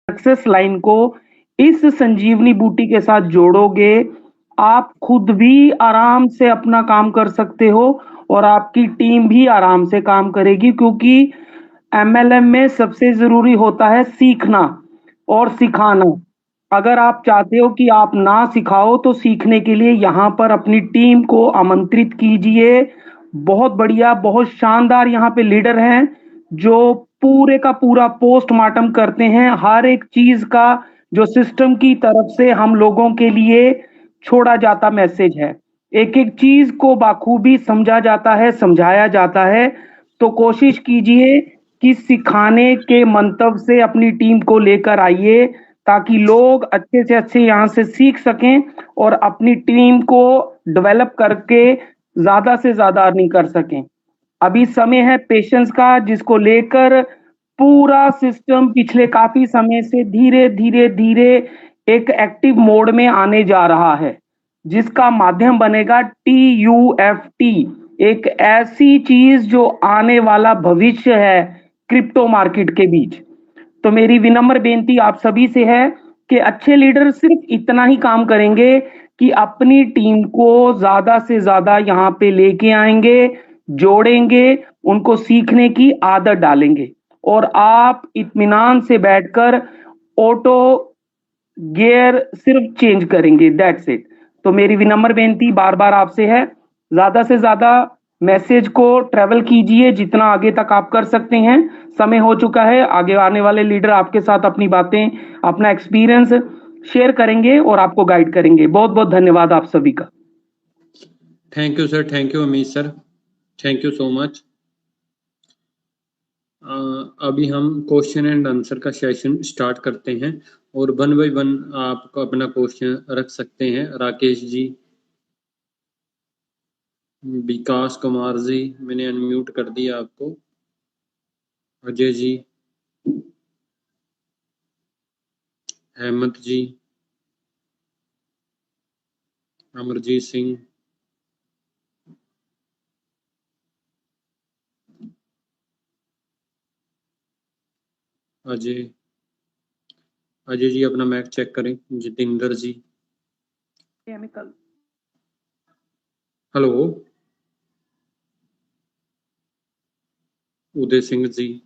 Success line को इस संजीवनी बूटी के साथ जोड़ोगे, आप खुद भी आराम से अपना काम कर सकते हो और आपकी टीम भी आराम से काम करेगी, क्योंकि एमएलएम में सबसे जरूरी होता है सीखना और सिखाना। अगर आप चाहते हो कि आप ना सिखाओ तो सीखने के लिए यहाँ पर अपनी टीम को आमंत्रित कीजिए। बहुत बढ़िया, बहुत शानदार यहाँ पे लीडर हैं जो पूरे का पूरा पोस्टमार्टम करते हैं। हर एक चीज का जो सिस्टम की तरफ से हम लोगों के लिए छोड़ा जाता मैसेज है, एक एक चीज को बाखूबी समझा जाता है, समझाया जाता है। तो कोशिश कीजिए कि सिखाने के मंतव्य से अपनी टीम को लेकर आइए, ताकि लोग अच्छे से अच्छे यहाँ से सीख सकें और अपनी टीम को डेवलप करके ज्यादा से ज्यादा अर्निंग कर सकें। अभी समय है पेशेंस का, जिसको लेकर पूरा सिस्टम पिछले काफी समय से धीरे धीरे धीरे एक एक्टिव मोड में आने जा रहा है, जिसका माध्यम बनेगा TUFT, एक ऐसी चीज जो आने वाला भविष्य है क्रिप्टो मार्केट के बीच। तो मेरी विनम्र बेनती आप सभी से है कि अच्छे लीडर सिर्फ इतना ही काम करेंगे कि अपनी टीम को ज्यादा से ज्यादा यहाँ पे लेके आएंगे, जोड़ेंगे, उनको सीखने की आदत डालेंगे, और आप इत्मीनान से बैठकर ऑटो गियर सिर्फ चेंज करेंगे, दैट्स इट। तो मेरी विनम्र बेनती बार बार आपसे है, ज्यादा से ज्यादा मैसेज को ट्रेवल कीजिए जितना आगे तक आप कर सकते हैं। समय हो चुका है, आगे आने वाले लीडर आपके साथ अपनी बातें, अपना एक्सपीरियंस शेयर करेंगे और आपको गाइड करेंगे। बहुत बहुत धन्यवाद आप सभी का। Thank you sir, thank you Amit sir, thank you so much. अभी हम क्वेश्चन एंड आंसर का सेशन स्टार्ट करते हैं और 1 बाय 1 आप अपना क्वेश्चन रख सकते हैं। राकेश जी, विकास कुमार जी, मैंने अनम्यूट कर दिया आपको। अजय जी, हेमंत जी, अमरजीत सिंह, अजय जी अपना मैक चेक करें। जितेंद्र जी, हेलो, उदय सिंह जी,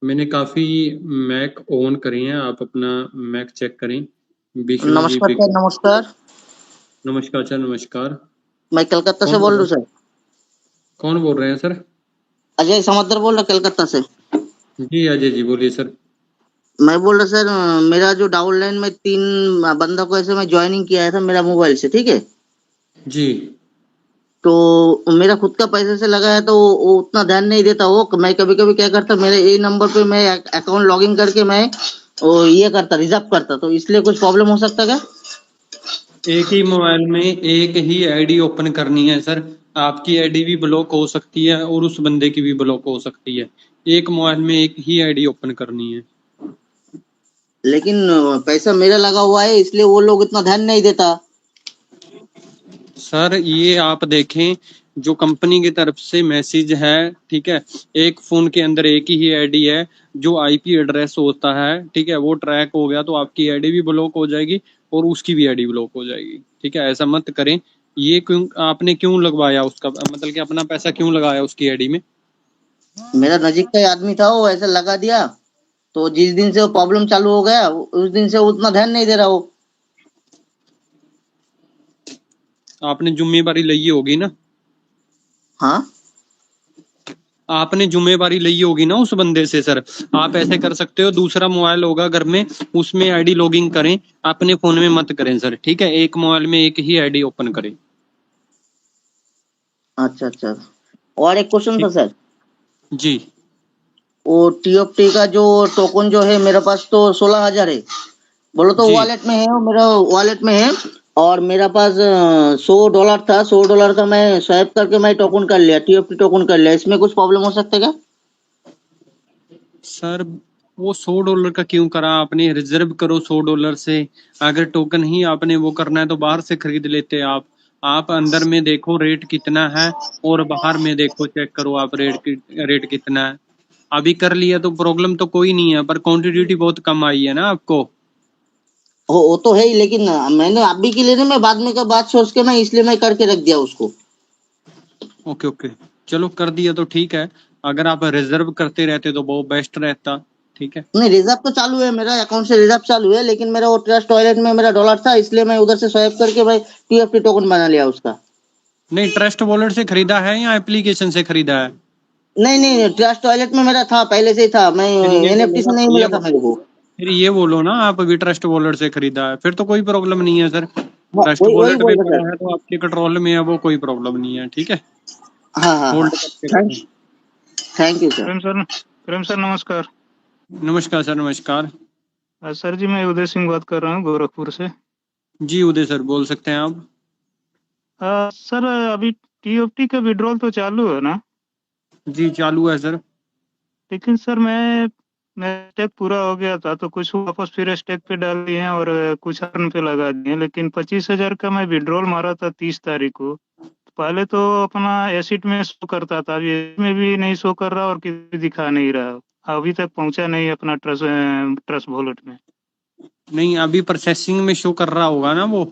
मैंने काफी मैक ऑन करे हैं, आप अपना मैक चेक करें। विष्णु जी, नमस्कार सर। नमस्कार नमस्कार सर, नमस्कार। मैं कलकत्ता से बोल रहा हूँ सर। कौन बोल रहे हैं सर? अजय समुद्र बोल रहा कलकत्ता से। जी अजय जी बोलिए सर। मैं बोल रहा सर, मेरा जो डाउनलाइन में 3 बंदा को ऐसे मैं ज्वाइनिंग किया था मेरा मोबाइल से, ठीक है जी। तो मेरा खुद का पैसे से लगा है तो वो उतना ध्यान नहीं देता। वो मैं कभी कभी क्या करता, मेरे यही नंबर पे मैं अकाउंट लॉगिन करके मैं वो ये करता, रिजर्व करता, तो इसलिए कुछ प्रॉब्लम हो सकता क्या? एक ही मोबाइल में एक ही आईडी ओपन करनी है सर। आपकी आईडी भी ब्लॉक हो सकती है और उस बंदे की भी ब्लॉक हो सकती है। एक मोबाइल में एक ही आईडी ओपन करनी है। लेकिन पैसा मेरा लगा हुआ है इसलिए वो लोग इतना ध्यान नहीं देता। सर ये आप देखें, जो कंपनी की तरफ से मैसेज है, ठीक है, एक फोन के अंदर एक ही आईडी है, जो आईपी एड्रेस होता है, ठीक है, वो ट्रैक हो गया तो आपकी आईडी भी ब्लॉक हो जाएगी और उसकी भी आईडी ब्लॉक हो जाएगी। ठीक है, ऐसा मत करें। ये क्यों आपने क्यों लगवाया उसका, मतलब कि अपना पैसा क्यों लगाया उसकी आईडी में? मेरा नजीक का ही आदमी था, वो ऐसे लगा दिया, तो जिस दिन से वो प्रॉब्लम चालू हो गया उस दिन से उतना ध्यान नहीं दे रहा वो। आपने जिम्मेवारी ली होगी ना? हाँ, आपने जिम्मेवारी ली होगी ना उस बंदे से। सर आप ऐसे कर सकते हो, दूसरा मोबाइल होगा घर में, उसमें आईडी लॉगिन करें, अपने फोन में मत करें सर। ठीक है, एक मोबाइल में एक ही आईडी ओपन करें। अच्छा अच्छा। और एक क्वेश्चन था सर। जी। वो TFT का जो टोकन जो है मेरे पास तो 16,000 है, बोलो तो वॉलेट में है, मेरा वॉलेट में है, और मेरा पास $100 था। $100 का मैं स्वैप करके मैं टोकन कर लिया, TFT टोकन कर लिया। इसमें कुछ प्रॉब्लम हो सकता है क्या? सर वो $100 का क्यों करा आपने? रिजर्व करो $100 से। अगर टोकन ही आपने वो करना है तो बाहर से खरीद लेते आप अंदर में देखो रेट कितना है और बाहर में देखो, चेक करो आप रेट कितना है। अभी कर लिया तो प्रॉब्लम तो कोई नहीं है, पर क्वांटिटी बहुत कम आई है ना आपको। वो तो है ही, लेकिन मैंने अभी के लिए नहीं, मैं बाद में का बात सोच के मैं इसलिए मैं करके रख दिया उसको। ओके ओके, चलो कर दिया तो ठीक है। अगर आप रिजर्व करते रहते तो बहुत बेस्ट रहता। ठीक है, नहीं, रिजर्व तो चालू है, मेरा अकाउंट से रिजर्व चालू है, लेकिन मेरा वो ट्रस्ट वॉलेट में मेरा डॉलर था, इसलिए मैं उधर से स्वैप करके भाई TFT टोकन बना लिया उसका। नहीं ट्रस्ट वॉलेट से खरीदा है या एप्लीकेशन से खरीदा है? नहीं नहीं, ट्रस्ट टॉयलेट में मेरा था, पहले से ही था, मैं फिर ये बोलो NFT से ना, नहीं मिला था मेरे को। फिर ये बोलो ना आप अभी ट्रस्ट वॉलेट से खरीदा है, फिर तो कोई प्रॉब्लम नहीं है सर। हाँ, ट्रस्ट वही वही वॉलेट पे बोल रहा पड़ा सर। है तो आपके कंट्रोल में है, वो कोई प्रॉब्लम नहीं है। ठीक है, हाँ हाँ हाँ, होल्ड करके थैंक रखें। Thank you sir. Prem sir नमस्कार। नमस्कार सर, नमस्कार। सर जी मैं उदय सिंह बात कर रहा हूँ गोरखपुर से। जी उदय सर बोल सकते हैं आप। सर अभी TFT का विड्रॉल तो चालू है ना? जी चालू है सर। लेकिन सर मैं स्टेक पूरा हो गया था तो कुछ वापस फिर स्टेक पे डाल दिए हैं और कुछ अर्न पे लगा दिए, लेकिन 25,000 का मैं विड्रॉल मारा था 30 तारीख को। पहले तो अपना एसिड में शो करता था, अभी में भी नहीं शो कर रहा और किसी दिखा नहीं रहा, अभी तक पहुंचा नहीं अपना ट्रस्ट वॉलेट में। नहीं अभी प्रोसेसिंग में शो कर रहा होगा ना वो।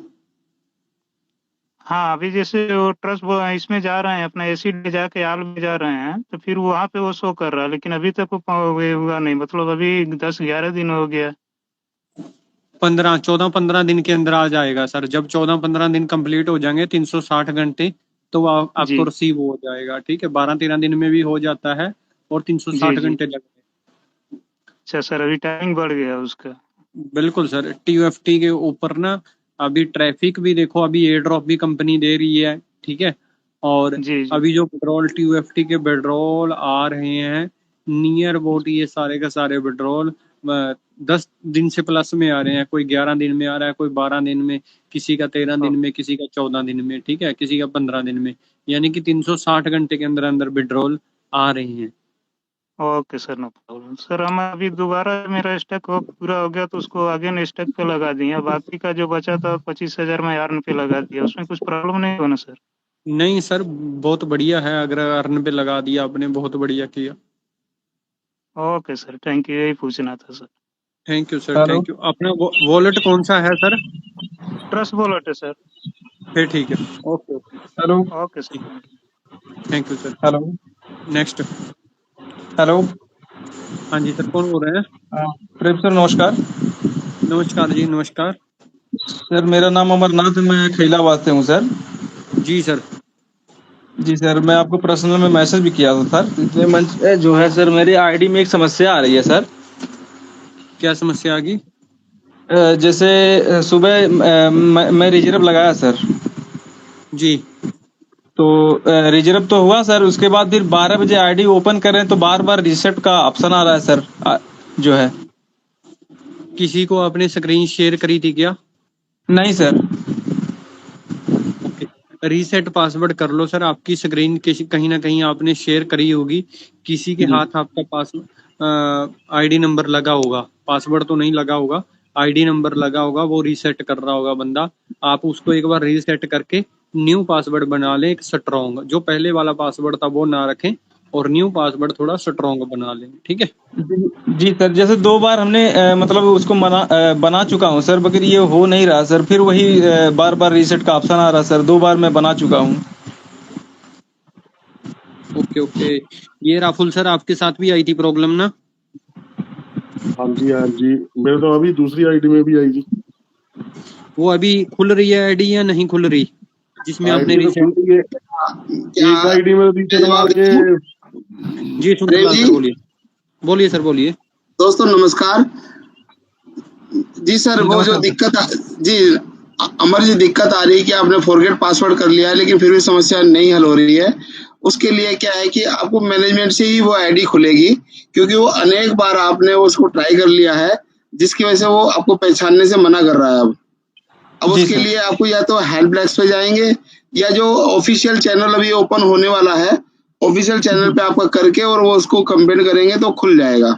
हाँ अभी जैसे वो ट्रस्ट इसमें जा रहे हैं, अपना एसिड में जाके आल में जा रहे हैं, तो फिर वहाँ पे वो शो कर रहा है, लेकिन अभी तक वो हुआ नहीं, मतलब अभी 10-11 दिन हो गया। 14-15 दिन के अंदर आ जाएगा सर। जब 14-15 दिन कंप्लीट हो जाएंगे 360 घंटे, तो आपको जी रिसीव हो जाएगा। ठीक है, 12-13 दिन में भी हो जाता है और जी 360 जी। घंटे लगते हैं। अच्छा सर, अभी टाइमिंग बढ़ गया उसका। बिल्कुल सर, TFT के ऊपर ना अभी ट्रैफिक भी देखो, अभी एयर ड्रॉप भी कंपनी दे रही है। ठीक है, और जी जी। अभी जो पेट्रोल TFT के पेट्रोल आ रहे हैं नियर अबाउट, ये सारे का सारे पेट्रोल 10 दिन से प्लस में आ रहे हैं। कोई 11 दिन में आ रहा है, कोई 12 दिन में, किसी का 13 ओ, दिन में, किसी का 14 दिन में, ठीक है, किसी का 15 दिन में। यानी कि 360 घंटे के अंदर अंदर पेट्रोल आ रहे हैं। Okay sir, no problem sir. हम अभी दोबारा मेरा स्टॉक पूरा हो गया तो उसको आगे स्टॉक पे लगा दिए, बाकी का जो बचा था 25,000 में अर्न पे लगा दिया, उसमें कुछ प्रॉब्लम नहीं होना सर? नहीं सर, बहुत बढ़िया है, अगर अर्न पे लगा दिया आपने, बहुत बढ़िया किया। ओके सर, थैंक यू, यही पूछना था sir. Thank you sir, hello thank you. अपना वॉलेट कौन सा है सर? ट्रस्ट वॉलेट है सर। फिर ठीक है, okay okay, hello okay sir, thank you. Thank you sir. Hello next. Hello. हाँ जी सर, कौन बोल रहे हैं? प्रेम सर नमस्कार। नमस्कार जी, नमस्कार। सर मेरा नाम अमरनाथ है, मैं खैलाबाद से हूँ सर। जी सर। जी सर, मैं आपको पर्सनल में मैसेज भी किया था सर, इसलिए मैं जो है सर मेरी आईडी में एक समस्या आ रही है सर। क्या समस्या आ गई? जैसे सुबह मैं रिजर्व लगाया सर, जी। तो रिजर्व तो हुआ सर, उसके बाद फिर 12 बजे आईडी ओपन करें तो बार बार रीसेट का ऑप्शन आ रहा है सर। जो है किसी को आपने स्क्रीन शेयर करी थी क्या? नहीं सर। ओके, रीसेट पासवर्ड कर लो सर। आपकी स्क्रीन किसी कहीं ना कहीं आपने शेयर करी होगी, किसी के जी हाथ आपका पास आईडी नंबर लगा होगा, पासवर्ड तो नहीं लगा होगा, आईडी नंबर लगा होगा, वो रीसेट कर रहा होगा बंदा। आप उसको एक बार रीसेट करके न्यू पासवर्ड बना लें, एक स्ट्रॉन्ग, जो पहले वाला पासवर्ड था वो ना रखें और न्यू पासवर्ड थोड़ा स्ट्रॉन्ग बना लें। ठीक है, जी सर, जैसे 2 बार हमने मतलब उसको बना चुका हूँ सर, मगर ये हो नहीं रहा सर, फिर वही बार बार रीसेट का ऑप्शन आ रहा सर। 2 बार मैं बना चुका हूँ। Okay okay. ये राहुल सर आपके साथ भी आई थी प्रॉब्लम ना? हाँ जी हाँ जी, मेरे तो अभी दूसरी आईडी में भी आएगी। वो अभी खुल रही है आईडी या नहीं खुल रही, जिसमें आपने आईडी तो खुल रीसेट? रही है, एक आईडी में रीसेट मार के। जी सुंदरलाल सर बोलिए। बोलिए सर, बोलिए। दोस्तों नमस्कार जी। सर वो जो जी अमर जी, दिक्कत आ रही है कि आपने फॉरगेट पासवर्ड कर लिया है लेकिन फिर भी समस्या नहीं हल हो रही है। उसके लिए क्या है कि आपको मैनेजमेंट से ही वो आईडी खुलेगी, क्योंकि वो अनेक बार आपने उसको ट्राई कर लिया है, जिसकी वजह से वो आपको पहचानने से मना कर रहा है। अब जी उसके सर। लिए आपको या तो हेल्प डेस्क पे जाएंगे, या जो ऑफिशियल चैनल अभी ओपन होने वाला है, ऑफिशियल चैनल पे आपका करके और वो उसको कंप्लेंट करेंगे तो खुल जाएगा।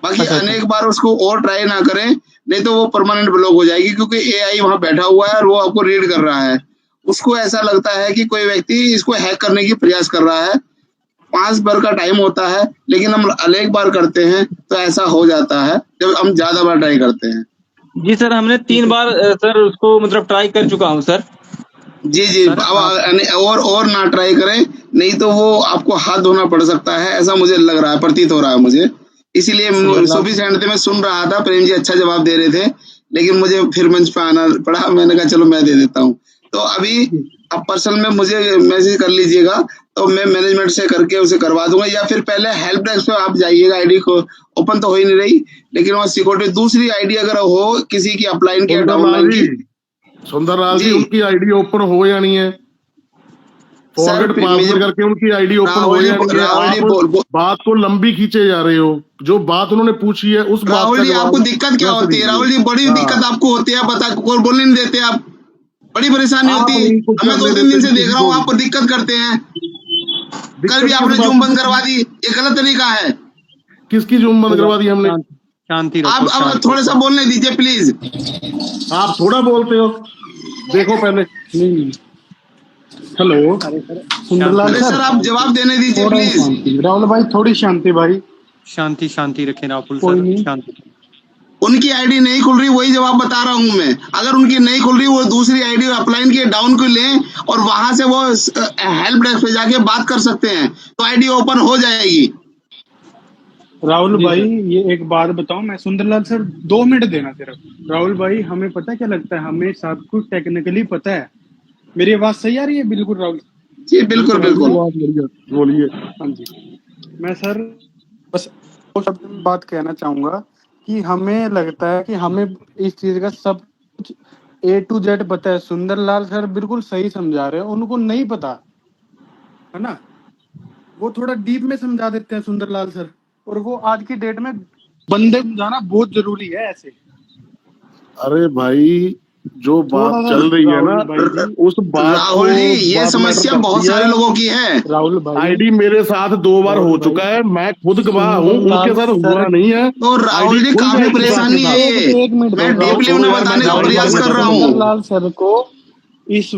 बाकी अच्छा अच्छा। अनेक बार उसको और ट्राई ना करें, नहीं तो वो परमानेंट ब्लॉक हो जाएगी, क्योंकि AI वहां बैठा हुआ है और वो आपको रीड कर रहा है। उसको ऐसा लगता है कि कोई व्यक्ति इसको हैक करने की प्रयास कर रहा है, 5 बार का टाइम होता है, लेकिन हम एक बार करते हैं तो ऐसा हो जाता है जब हम ज्यादा बार ट्राई करते हैं। जी सर, हमने 3 बार सर उसको मतलब ट्राई कर चुका हूँ सर। जी जी, और ना ट्राई करें, नहीं तो वो आपको हाथ धोना पड़ सकता है, ऐसा मुझे लग रहा है, प्रतीत हो रहा है मुझे। इसीलिए सूफी सेंड मैं सुन रहा था, प्रेम जी अच्छा जवाब दे रहे थे, लेकिन मुझे फिर मंच पे आना पड़ा। मैंने कहा चलो मैं दे देता हूँ। तो अभी आप पर्सनल में मुझे मैसेज कर लीजिएगा, तो मैं मैनेजमेंट से करके उसे करवा दूंगा, या फिर पहले हेल्प डेस्क पे आप जाइएगा। आईडी को ओपन तो हो ही नहीं रही, लेकिन वहाँ सिक्योरिटी दूसरी आईडी अगर हो किसी की अपलाइन की या डाउनलाइन की। सुंदरलाल जी, उनकी आईडी ओपन हो या नहीं है? फॉरगेट पासवर्ड करके उनकी आईडी ओपन हो या नहीं है? आप बात को लंबी खींचे जा रहे हो। जो बात उन्होंने पूछी है उस बात का राहुल जी, आपको दिक्कत क्या होती है? राहुल जी, बड़ी दिक्कत आपको होती है, बता कोई बोलने नहीं देते आप, बड़ी परेशानी होती है। मैं 2-3 दिन से देख रहा हूँ आप दिक्कत करते हैं। कल भी आपने जूम बंद करवा दी, ये गलत तरीका है। किसकी जूम बंद करवा दी हमने? शांति आप अब थोड़ा सा बोलने दीजिए प्लीज। आप थोड़ा बोलते हो, देखो पहले। हेलो सुंदरलाल सर, आप जवाब देने दीजिए प्लीज। राहुल भाई थोड़ी शांति भाई, शांति रखें राहुल सर, शांति। उनकी आईडी नहीं खुल रही, वही जवाब बता रहा हूं मैं। अगर उनकी नहीं खुल रही, वो दूसरी आईडी अपलाइन की डाउन को लें और वहां से वो हेल्प डेस्क पे जाके बात कर सकते हैं, तो आईडी ओपन हो जाएगी। राहुल भाई ये एक बात बताओ, मैं सुंदरलाल सर 2 मिनट देना सिर्फ। राहुल भाई हमें पता क्या लगता है, हमें सब कुछ टेक्निकली पता है। मेरी आवाज सही आ रही है? बिल्कुल राहुल जी, बिल्कुल बिल्कुल बोलिए। हाँ जी, मैं सर बस दो शब्द में बात कहना चाहूंगा कि हमें लगता है कि हमें इस चीज का सब कुछ A to Z पता है। सुंदरलाल सर बिल्कुल सही समझा रहे हैं, उनको नहीं पता है ना, वो थोड़ा डीप में समझा देते हैं सुंदरलाल सर, और वो आज की डेट में बंदे समझाना बहुत जरूरी है ऐसे। अरे भाई, जो बात चल रही है ना, उस बात राहुल जी, ये समस्या बहुत सारे लोगों की है। राहुल भाई, आईडी मेरे साथ 2 बार हो चुका है, मैं खुद गवाह हूँ, उनके साथ हुआ नहीं है। तो राहुल जी, काफी परेशानी है ये, मैं डीपली उन्हें बताने का प्रयास कर रहा हूँ। सुंदरलाल सर को इस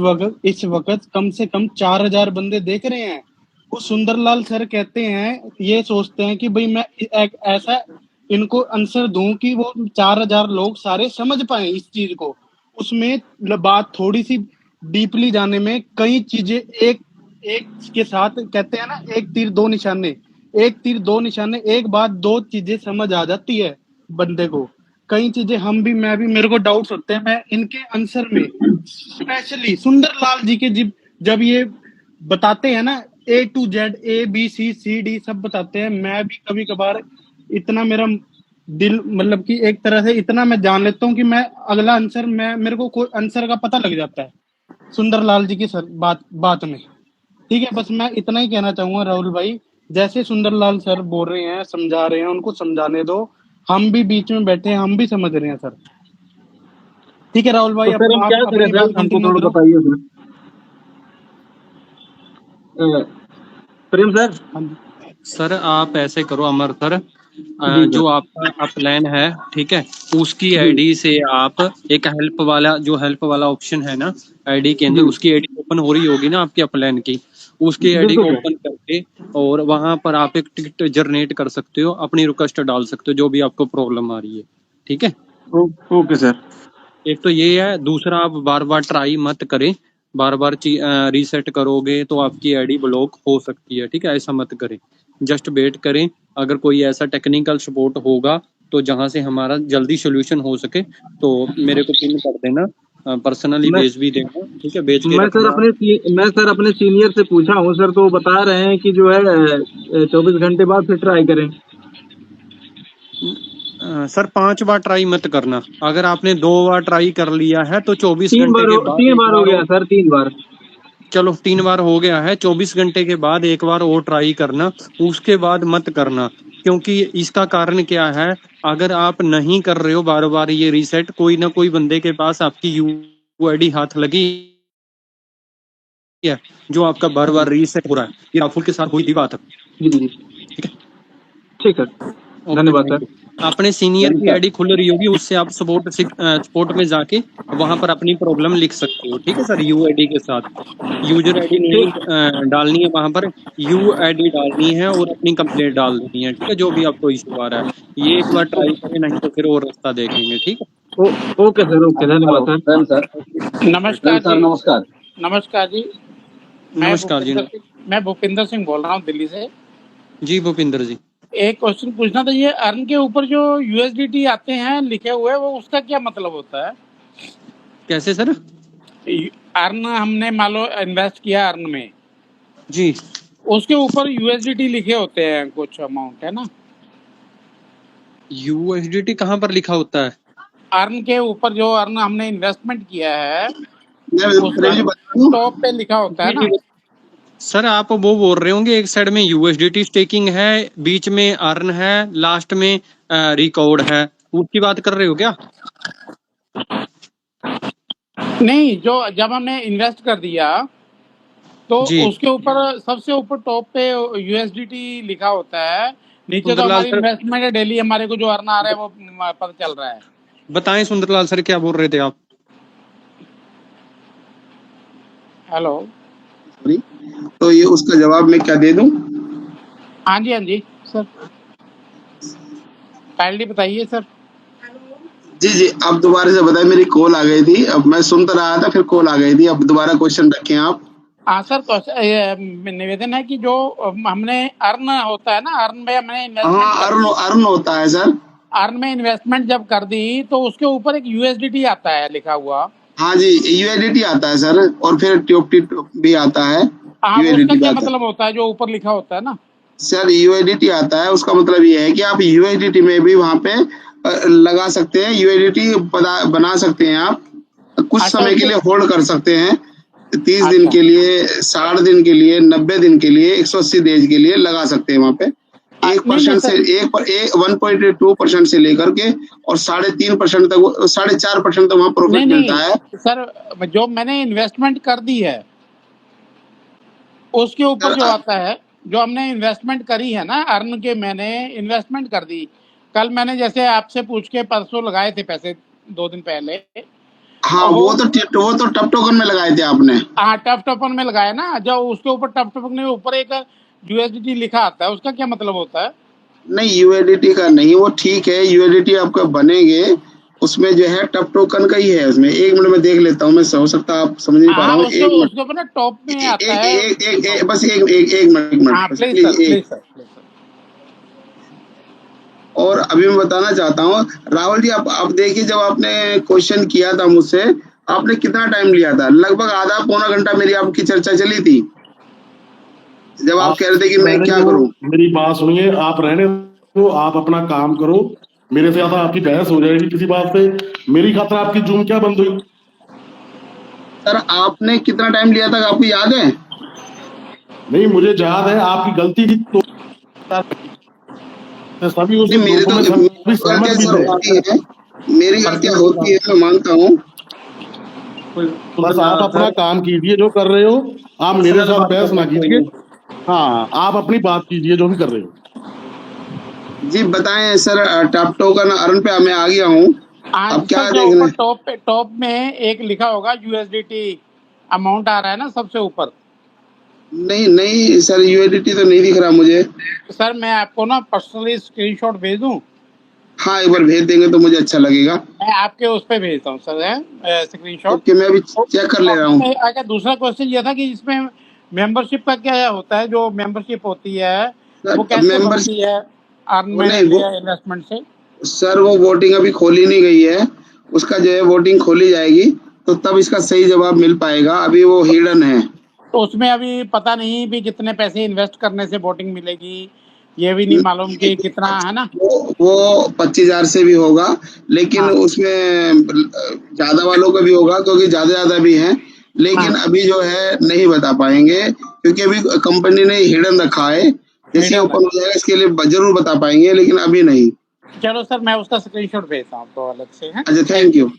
वक्त कम से कम 4000 बंदे देख रहे हैं। वो सुंदरलाल सर कहते हैं, ये सोचते हैं कि भाई मैं एक ऐसा इनको आंसर दूं कि वो 4000 लोग सारे समझ पाए इस चीज को। उसमें बात थोड़ी सी डीपली जाने में कई चीजें एक के साथ कहते हैं ना, एक तीर दो निशाने, एक बात 2 चीजें समझ आ जाती है बंदे को। कई चीजें मैं भी मेरे को डाउट्स होते हैं, मैं इनके आंसर में स्पेशली सुंदरलाल जी के जब ये बताते हैं ना A to Z, ABCD सब बताते हैं, मैं भी कभी कभार इतना मेरा दिल मतलब कि एक तरह से इतना मैं जान लेता हूँ कि मैं अगला आंसर मेरे को कोई आंसर का पता लग जाता है सुंदरलाल जी की बात में। ठीक है, बस मैं इतना ही कहना चाहूंगा राहुल भाई, जैसे सुंदरलाल सर बोल रहे हैं, समझा रहे हैं, उनको समझाने दो। हम भी बीच में बैठे हैं, हम भी समझ रहे हैं सर। ठीक है राहुल भाई, तो सर हम क्या करें सर, हमको थोड़ा बताइए सर। प्रेम सर। सर आप ऐसे करो अमर सर, जो आपका अपलाइन है, ठीक है, उसकी आईडी से आप एक हेल्प वाला ऑप्शन है ना आईडी के अंदर, उसकी आईडी ओपन हो रही होगी ना आपकी अपलाइन की, उसकी आईडी को ओपन करके और वहां पर आप एक टिकट जनरेट कर सकते हो, अपनी रिक्वेस्ट डाल सकते हो, जो भी आपको प्रॉब्लम आ रही है। ठीक है, ओके सर। एक तो ये है, दूसरा आप बार बार ट्राई मत करें, बार बार रीसेट करोगे तो आपकी आईडी ब्लॉक हो सकती है। ठीक है, ऐसा मत करें, जस्ट वेट करें। अगर कोई ऐसा टेक्निकल सपोर्ट होगा तो जहां से हमारा जल्दी सोल्यूशन हो सके तो मेरे को पिन कर देना, पर्सनली भेज भी देना। ठीक है, भेज के मैं सर अपने सीनियर से पूछा हूँ सर, तो बता रहे हैं कि जो है 24 घंटे बाद फिर ट्राई करें। सर 5 बार ट्राई मत करना, अगर आपने 2 बार ट्राई कर लिया है तो 24 घंटे के बाद 3 बार हो गया सर, 3 बार। चलो 3 बार हो गया है, 24 घंटे के बाद एक बार और ट्राई करना, उसके बाद मत करना। क्योंकि इसका कारण क्या है, अगर आप नहीं कर रहे हो बार बार ये रीसेट, कोई ना कोई बंदे के पास आपकी यूआईडी हाथ लगी है जो आपका बार बार रीसेट हो रहा है। ये राहुल के साथ हुई थी बात। ठीक है, धन्यवाद सर। अपने सीनियर की आईडी खुल रही होगी, उससे आप सपोर्ट में जाके वहां पर अपनी प्रॉब्लम लिख सकते हो। ठीक है सर, यू आईडी के साथ यूजर आईडी नहीं डालनी है, वहां पर यू आईडी डालनी है और अपनी कंप्लेंट डाल देनी है। ठीक है, जो भी आपको इशू आ रहा है ये एक बार ट्राई करें, नहीं तो फिर और रास्ता देखेंगे। ठीक है, ओके सर, ओके, धन्यवाद सर। सर नमस्कार सर जी। नमस्कार। नमस्कार जी। नमस्कार जी। मैं भूपिंदर सिंह बोल रहा हूँ दिल्ली से। जी भूपिंदर जी, एक क्वेश्चन पूछना था, ये अर्न के ऊपर जो यूएसडीटी आते हैं लिखे हुए, वो उसका क्या मतलब होता है? कैसे सर? अर्न हमने मान लो इन्वेस्ट किया अर्न में जी, उसके ऊपर यूएसडीटी लिखे होते हैं कुछ अमाउंट, है ना? यूएसडीटी कहाँ पर लिखा होता है? अर्न के ऊपर जो अर्न हमने इन्वेस्टमेंट किया है बताऊं? टॉप पे लिखा होता है ना? सर आप वो बोल रहे होंगे, एक साइड में यूएसडीटी स्टेकिंग है, बीच में अर्न है, लास्ट में रिकॉर्ड है, उसकी बात कर रहे हो क्या? नहीं, जो जब हमने इन्वेस्ट कर दिया तो उसके ऊपर सबसे ऊपर टॉप पे यूएसडीटी लिखा होता है, नीचे तो हमारी इन्वेस्टमेंट है, डेली हमारे को जो अर्न आ रहा है वो पता चल रहा है। बताएं सुंदरलाल सर, क्या बोल रहे थे आप? हेलो, तो ये उसका जवाब मैं क्या दे दूं? हाँ जी सर, काइंडली बताइए सर। जी अब दोबारा से बताएं, मेरी कॉल आ गई थी, अब मैं सुनता रहा था, फिर कॉल आ गई थी, अब दोबारा क्वेश्चन रखें आप। हाँ सर, निवेदन है कि जो हमने अर्न होता है ना, अर्न में हमने इन्वेस्टमेंट, अर्न होता है सर, अर्न में इन्वेस्टमेंट जब कर दी तो उसके ऊपर एक यूएसडीटी आता है लिखा हुआ। हाँ जी, यूएसडीटी आता है सर, और फिर टीओटी भी आता है। उसका क्या मतलब होता है जो ऊपर लिखा होता है ना? सर यूएसडीटी आता है, उसका मतलब ये है कि आप यूएसडीटी में भी वहां पे लगा सकते हैं, यूएसडीटी बना सकते हैं, आप कुछ समय के लिए होल्ड कर सकते हैं, 30 दिन के लिए, 60 दिन के लिए, 90 दिन के लिए, 180 डेज के लिए लगा सकते हैं वहां पे। 1% से 1.2% से लेकर के और 3.5% तक, 4.5% तक वहाँ प्रॉफिट मिलता है। सर जो मैंने इन्वेस्टमेंट कर दी है उसके ऊपर जो आता है, जो हमने इन्वेस्टमेंट करी है ना, अर्न के मैंने इन्वेस्टमेंट कर दी, कल मैंने जैसे आपसे पूछ के परसों लगाए थे पैसे 2 दिन पहले। हाँ, वो तो टप टोकन में लगाए थे आपने। हाँ, टप टोकन में लगाया ना, जो उसके ऊपर टप टोकन के ऊपर एक यूएसडीटी लिखा आता है, उसका क्या मतलब होता है? नहीं, यूएसडीटी का नहीं, वो ठीक है, यूएसडीटी आपका बनेंगे, उसमें जो है टप टोकन का ही है उसमें। 1 मिनट में देख लेता हूँ मैं, हो सकता आप समझ नहीं पा रहा हूँ। उसके ऊपर ना टॉप में आता है, बस एक मिनट। और अभी मैं बताना चाहता हूँ राहुल जी, आप देखिए, जब आपने क्वेश्चन किया था मुझसे, आपने कितना टाइम लिया था? लगभग आधा पौना घंटा मेरी आपकी चर्चा चली थी, जब आप कह रहे थे कि मैं क्या करूं। मेरी बात सुनिए, आप रहने दो, आप अपना काम करो, मेरे से ज्यादा आपकी बहस हो जाएगी किसी बात पे। मेरी खातिर आपकी जूम क्या बंद हुई? सर आपने कितना टाइम लिया था, आपको याद है? नहीं, मुझे याद है, आपकी गलती थी तो सभी उस मेरी गलतियां होती है, मैं मानता हूँ। बस आप अपना काम कीजिए जो कर रहे हो, आप मेरे साथ बहस ना कीजिए। हाँ, आप अपनी बात कीजिए जो भी कर रहे हो। जी बताएं सर, टॉप टोकन अर्न पे मैं आ गया हूँ, अब क्या देखना? टॉप में एक लिखा होगा यूएसडीटी अमाउंट आ रहा है ना सबसे ऊपर। नहीं सर, यूएसडीटी तो नहीं दिख रहा मुझे। सर मैं आपको ना पर्सनली स्क्रीनशॉट भेज दूं? हाँ, एक बार भेज देंगे तो मुझे अच्छा लगेगा। मैं आपके उस पे भेजता हूँ सर, स्क्रीनशॉट। ओके, मैं अभी चेक कर ले रहा हूँ। अच्छा, दूसरा क्वेश्चन ये था कि इसमें मेंबरशिप का क्या होता है? जो मेंबरशिप होती है वो कैसे बनती है अर्न में इन्वेस्टमेंट से? सर वो वोटिंग अभी खोली नहीं गई है, उसका जो है वोटिंग खोली जाएगी तो तब इसका सही जवाब मिल पाएगा, अभी वो हिडन है। तो उसमें अभी पता नहीं भी कितने पैसे इन्वेस्ट करने से वोटिंग मिलेगी, ये भी नहीं मालूम कि कितना है ना। वो 25,000 से भी होगा, लेकिन उसमें ज्यादा वालों का भी होगा, क्योंकि ज्यादा भी हैं, लेकिन अभी जो है नहीं बता पाएंगे, क्योंकि अभी कंपनी ने हिडन रखा है। जैसे ओपन हो जाएगा इसके लिए जरूर बता पाएंगे, लेकिन अभी नहीं। चलो सर, मैं उसका स्क्रीनशॉट भेजता हूँ तो अलग से। अच्छा, थैंक यू।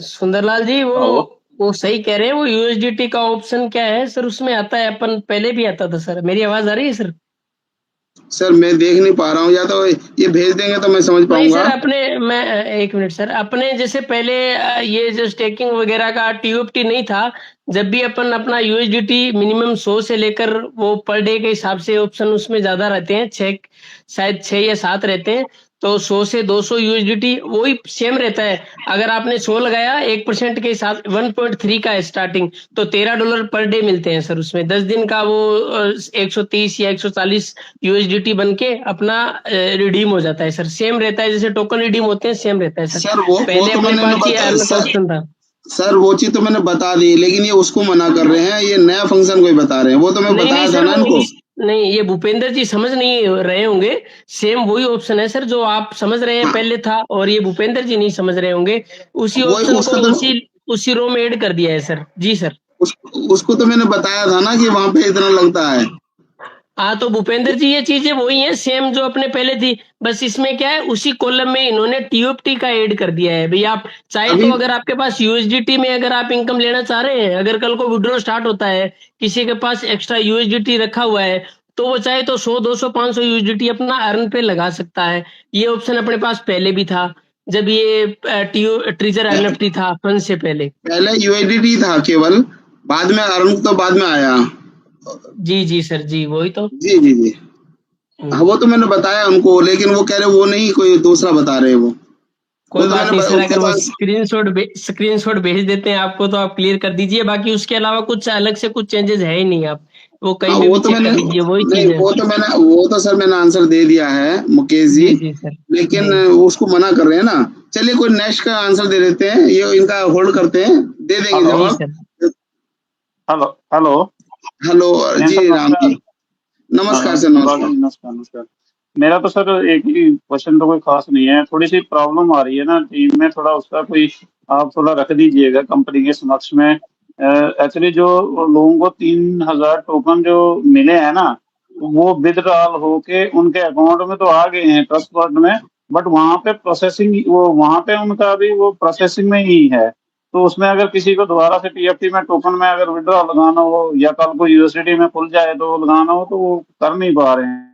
सुंदरलाल जी, वो सही कह रहे हैं। वो यूएसडीटी का ऑप्शन क्या है सर? उसमें आता है, अपन पहले भी आता था सर। मेरी आवाज आ रही है सर? सर मैं देख नहीं पा रहा हूँ, या तो ये भेज देंगे तो मैं समझ नहीं पाऊंगा। सर, अपने मैं एक मिनट सर, अपने जैसे पहले ये जो स्टेकिंग वगैरह का टीओएफटी नहीं था, जब भी अपन अपना यूएसडीटी मिनिमम 100 से लेकर वो पर डे के हिसाब से ऑप्शन उसमें ज्यादा रहते हैं, शायद 6 या 7 रहते हैं, तो 100 से 200 यूएसडीटी वही सेम रहता है। अगर आपने 100 लगाया 1% के साथ 1.3 का है स्टार्टिंग, तो $13 पर डे मिलते हैं सर। उसमें 10 दिन का वो 130 या 140 यूएसडीटी बन के अपना रिडीम हो जाता है सर। सेम रहता है जैसे टोकन रिडीम होते हैं, सेम रहता है सर। पहले तो अपने मैंने पास ये अर्न का सर, ऑप्शन था। सर वो चीज तो मैंने बता दी, लेकिन ये उसको मना कर रहे हैं, ये नया फंक्शन कोई बता रहे हैं, वो तो मैं नहीं बताया था सर, ना इनको। नहीं ये भूपेंद्र जी समझ नहीं रहे होंगे। सेम वही ऑप्शन है सर जो आप समझ रहे हैं पहले था, और ये भूपेंद्र जी नहीं समझ रहे होंगे। उसी ऑप्शन को उसी रो में ऐड कर दिया है सर। जी सर, उसको तो मैंने बताया था ना कि वहां पे इतना लगता है। हाँ तो भूपेंद्र जी ये चीजें वही हैं सेम जो अपने पहले थी, बस इसमें क्या है उसी कॉलम में इन्होंने टीओएफटी का ऐड कर दिया है। भैया आप चाहे तो अगर आपके पास यूएसडीटी में अगर आप इनकम लेना चाह रहे हैं, अगर कल को विड्रॉ स्टार्ट होता है, किसी के पास एक्स्ट्रा यूएसडीटी रखा हुआ है, तो वो चाहे तो 100 200 500 यूएसडीटी अपना अर्न पे लगा सकता है। ये ऑप्शन अपने पास पहले भी था जब ये ट्रीजर एनएफटी था फंड से पहले यूएसडीटी था केवल, बाद में अर्न तो बाद में आया। जी सर, जी वही तो। जी हाँ, वो तो मैंने बताया उनको, लेकिन वो कह रहे वो नहीं, कोई दूसरा बता रहे वो। कोई बात नहीं सर, अगर वो स्क्रीनशॉट भेज देते हैं आपको तो आप क्लियर कर दीजिए। बाकी उसके अलावा कुछ अलग से कुछ चेंजेस है ही नहीं, आप वो कहीं पे भी चेक कर लीजिए, वही चीज है। वो तो सर मैंने आंसर दे दिया है मुकेश जी, सर, लेकिन उसको मना कर रहे हैं ना। चलिए कोई नेक्स्ट का आंसर दे देते हैं, ये इनका होल्ड करते हैं, दे देंगे जवाब। हेलो जी राम जी, नमस्कार सर। नमस्कार। मेरा तो सर एक ही क्वेश्चन, तो कोई खास नहीं है। थोड़ी सी प्रॉब्लम आ रही है ना टीम में, थोड़ा उसका कोई आप थोड़ा रख दीजिएगा कंपनी के समक्ष में। एक्चुअली जो लोगों को 3000 टोकन जो मिले हैं ना, वो विदड्रॉल होके उनके अकाउंट में तो आ गए हैं ट्रस्ट फंड में, बट वहां पे प्रोसेसिंग, वो वहां पे उनका अभी वो प्रोसेसिंग में ही है। तो उसमें अगर किसी को दोबारा से टीएफटी में टोकन में अगर विड्रॉल लगाना हो, या कल को यूएसडीटी में खुल जाए तो लगाना हो, तो वो कर नहीं पा रहे हैं।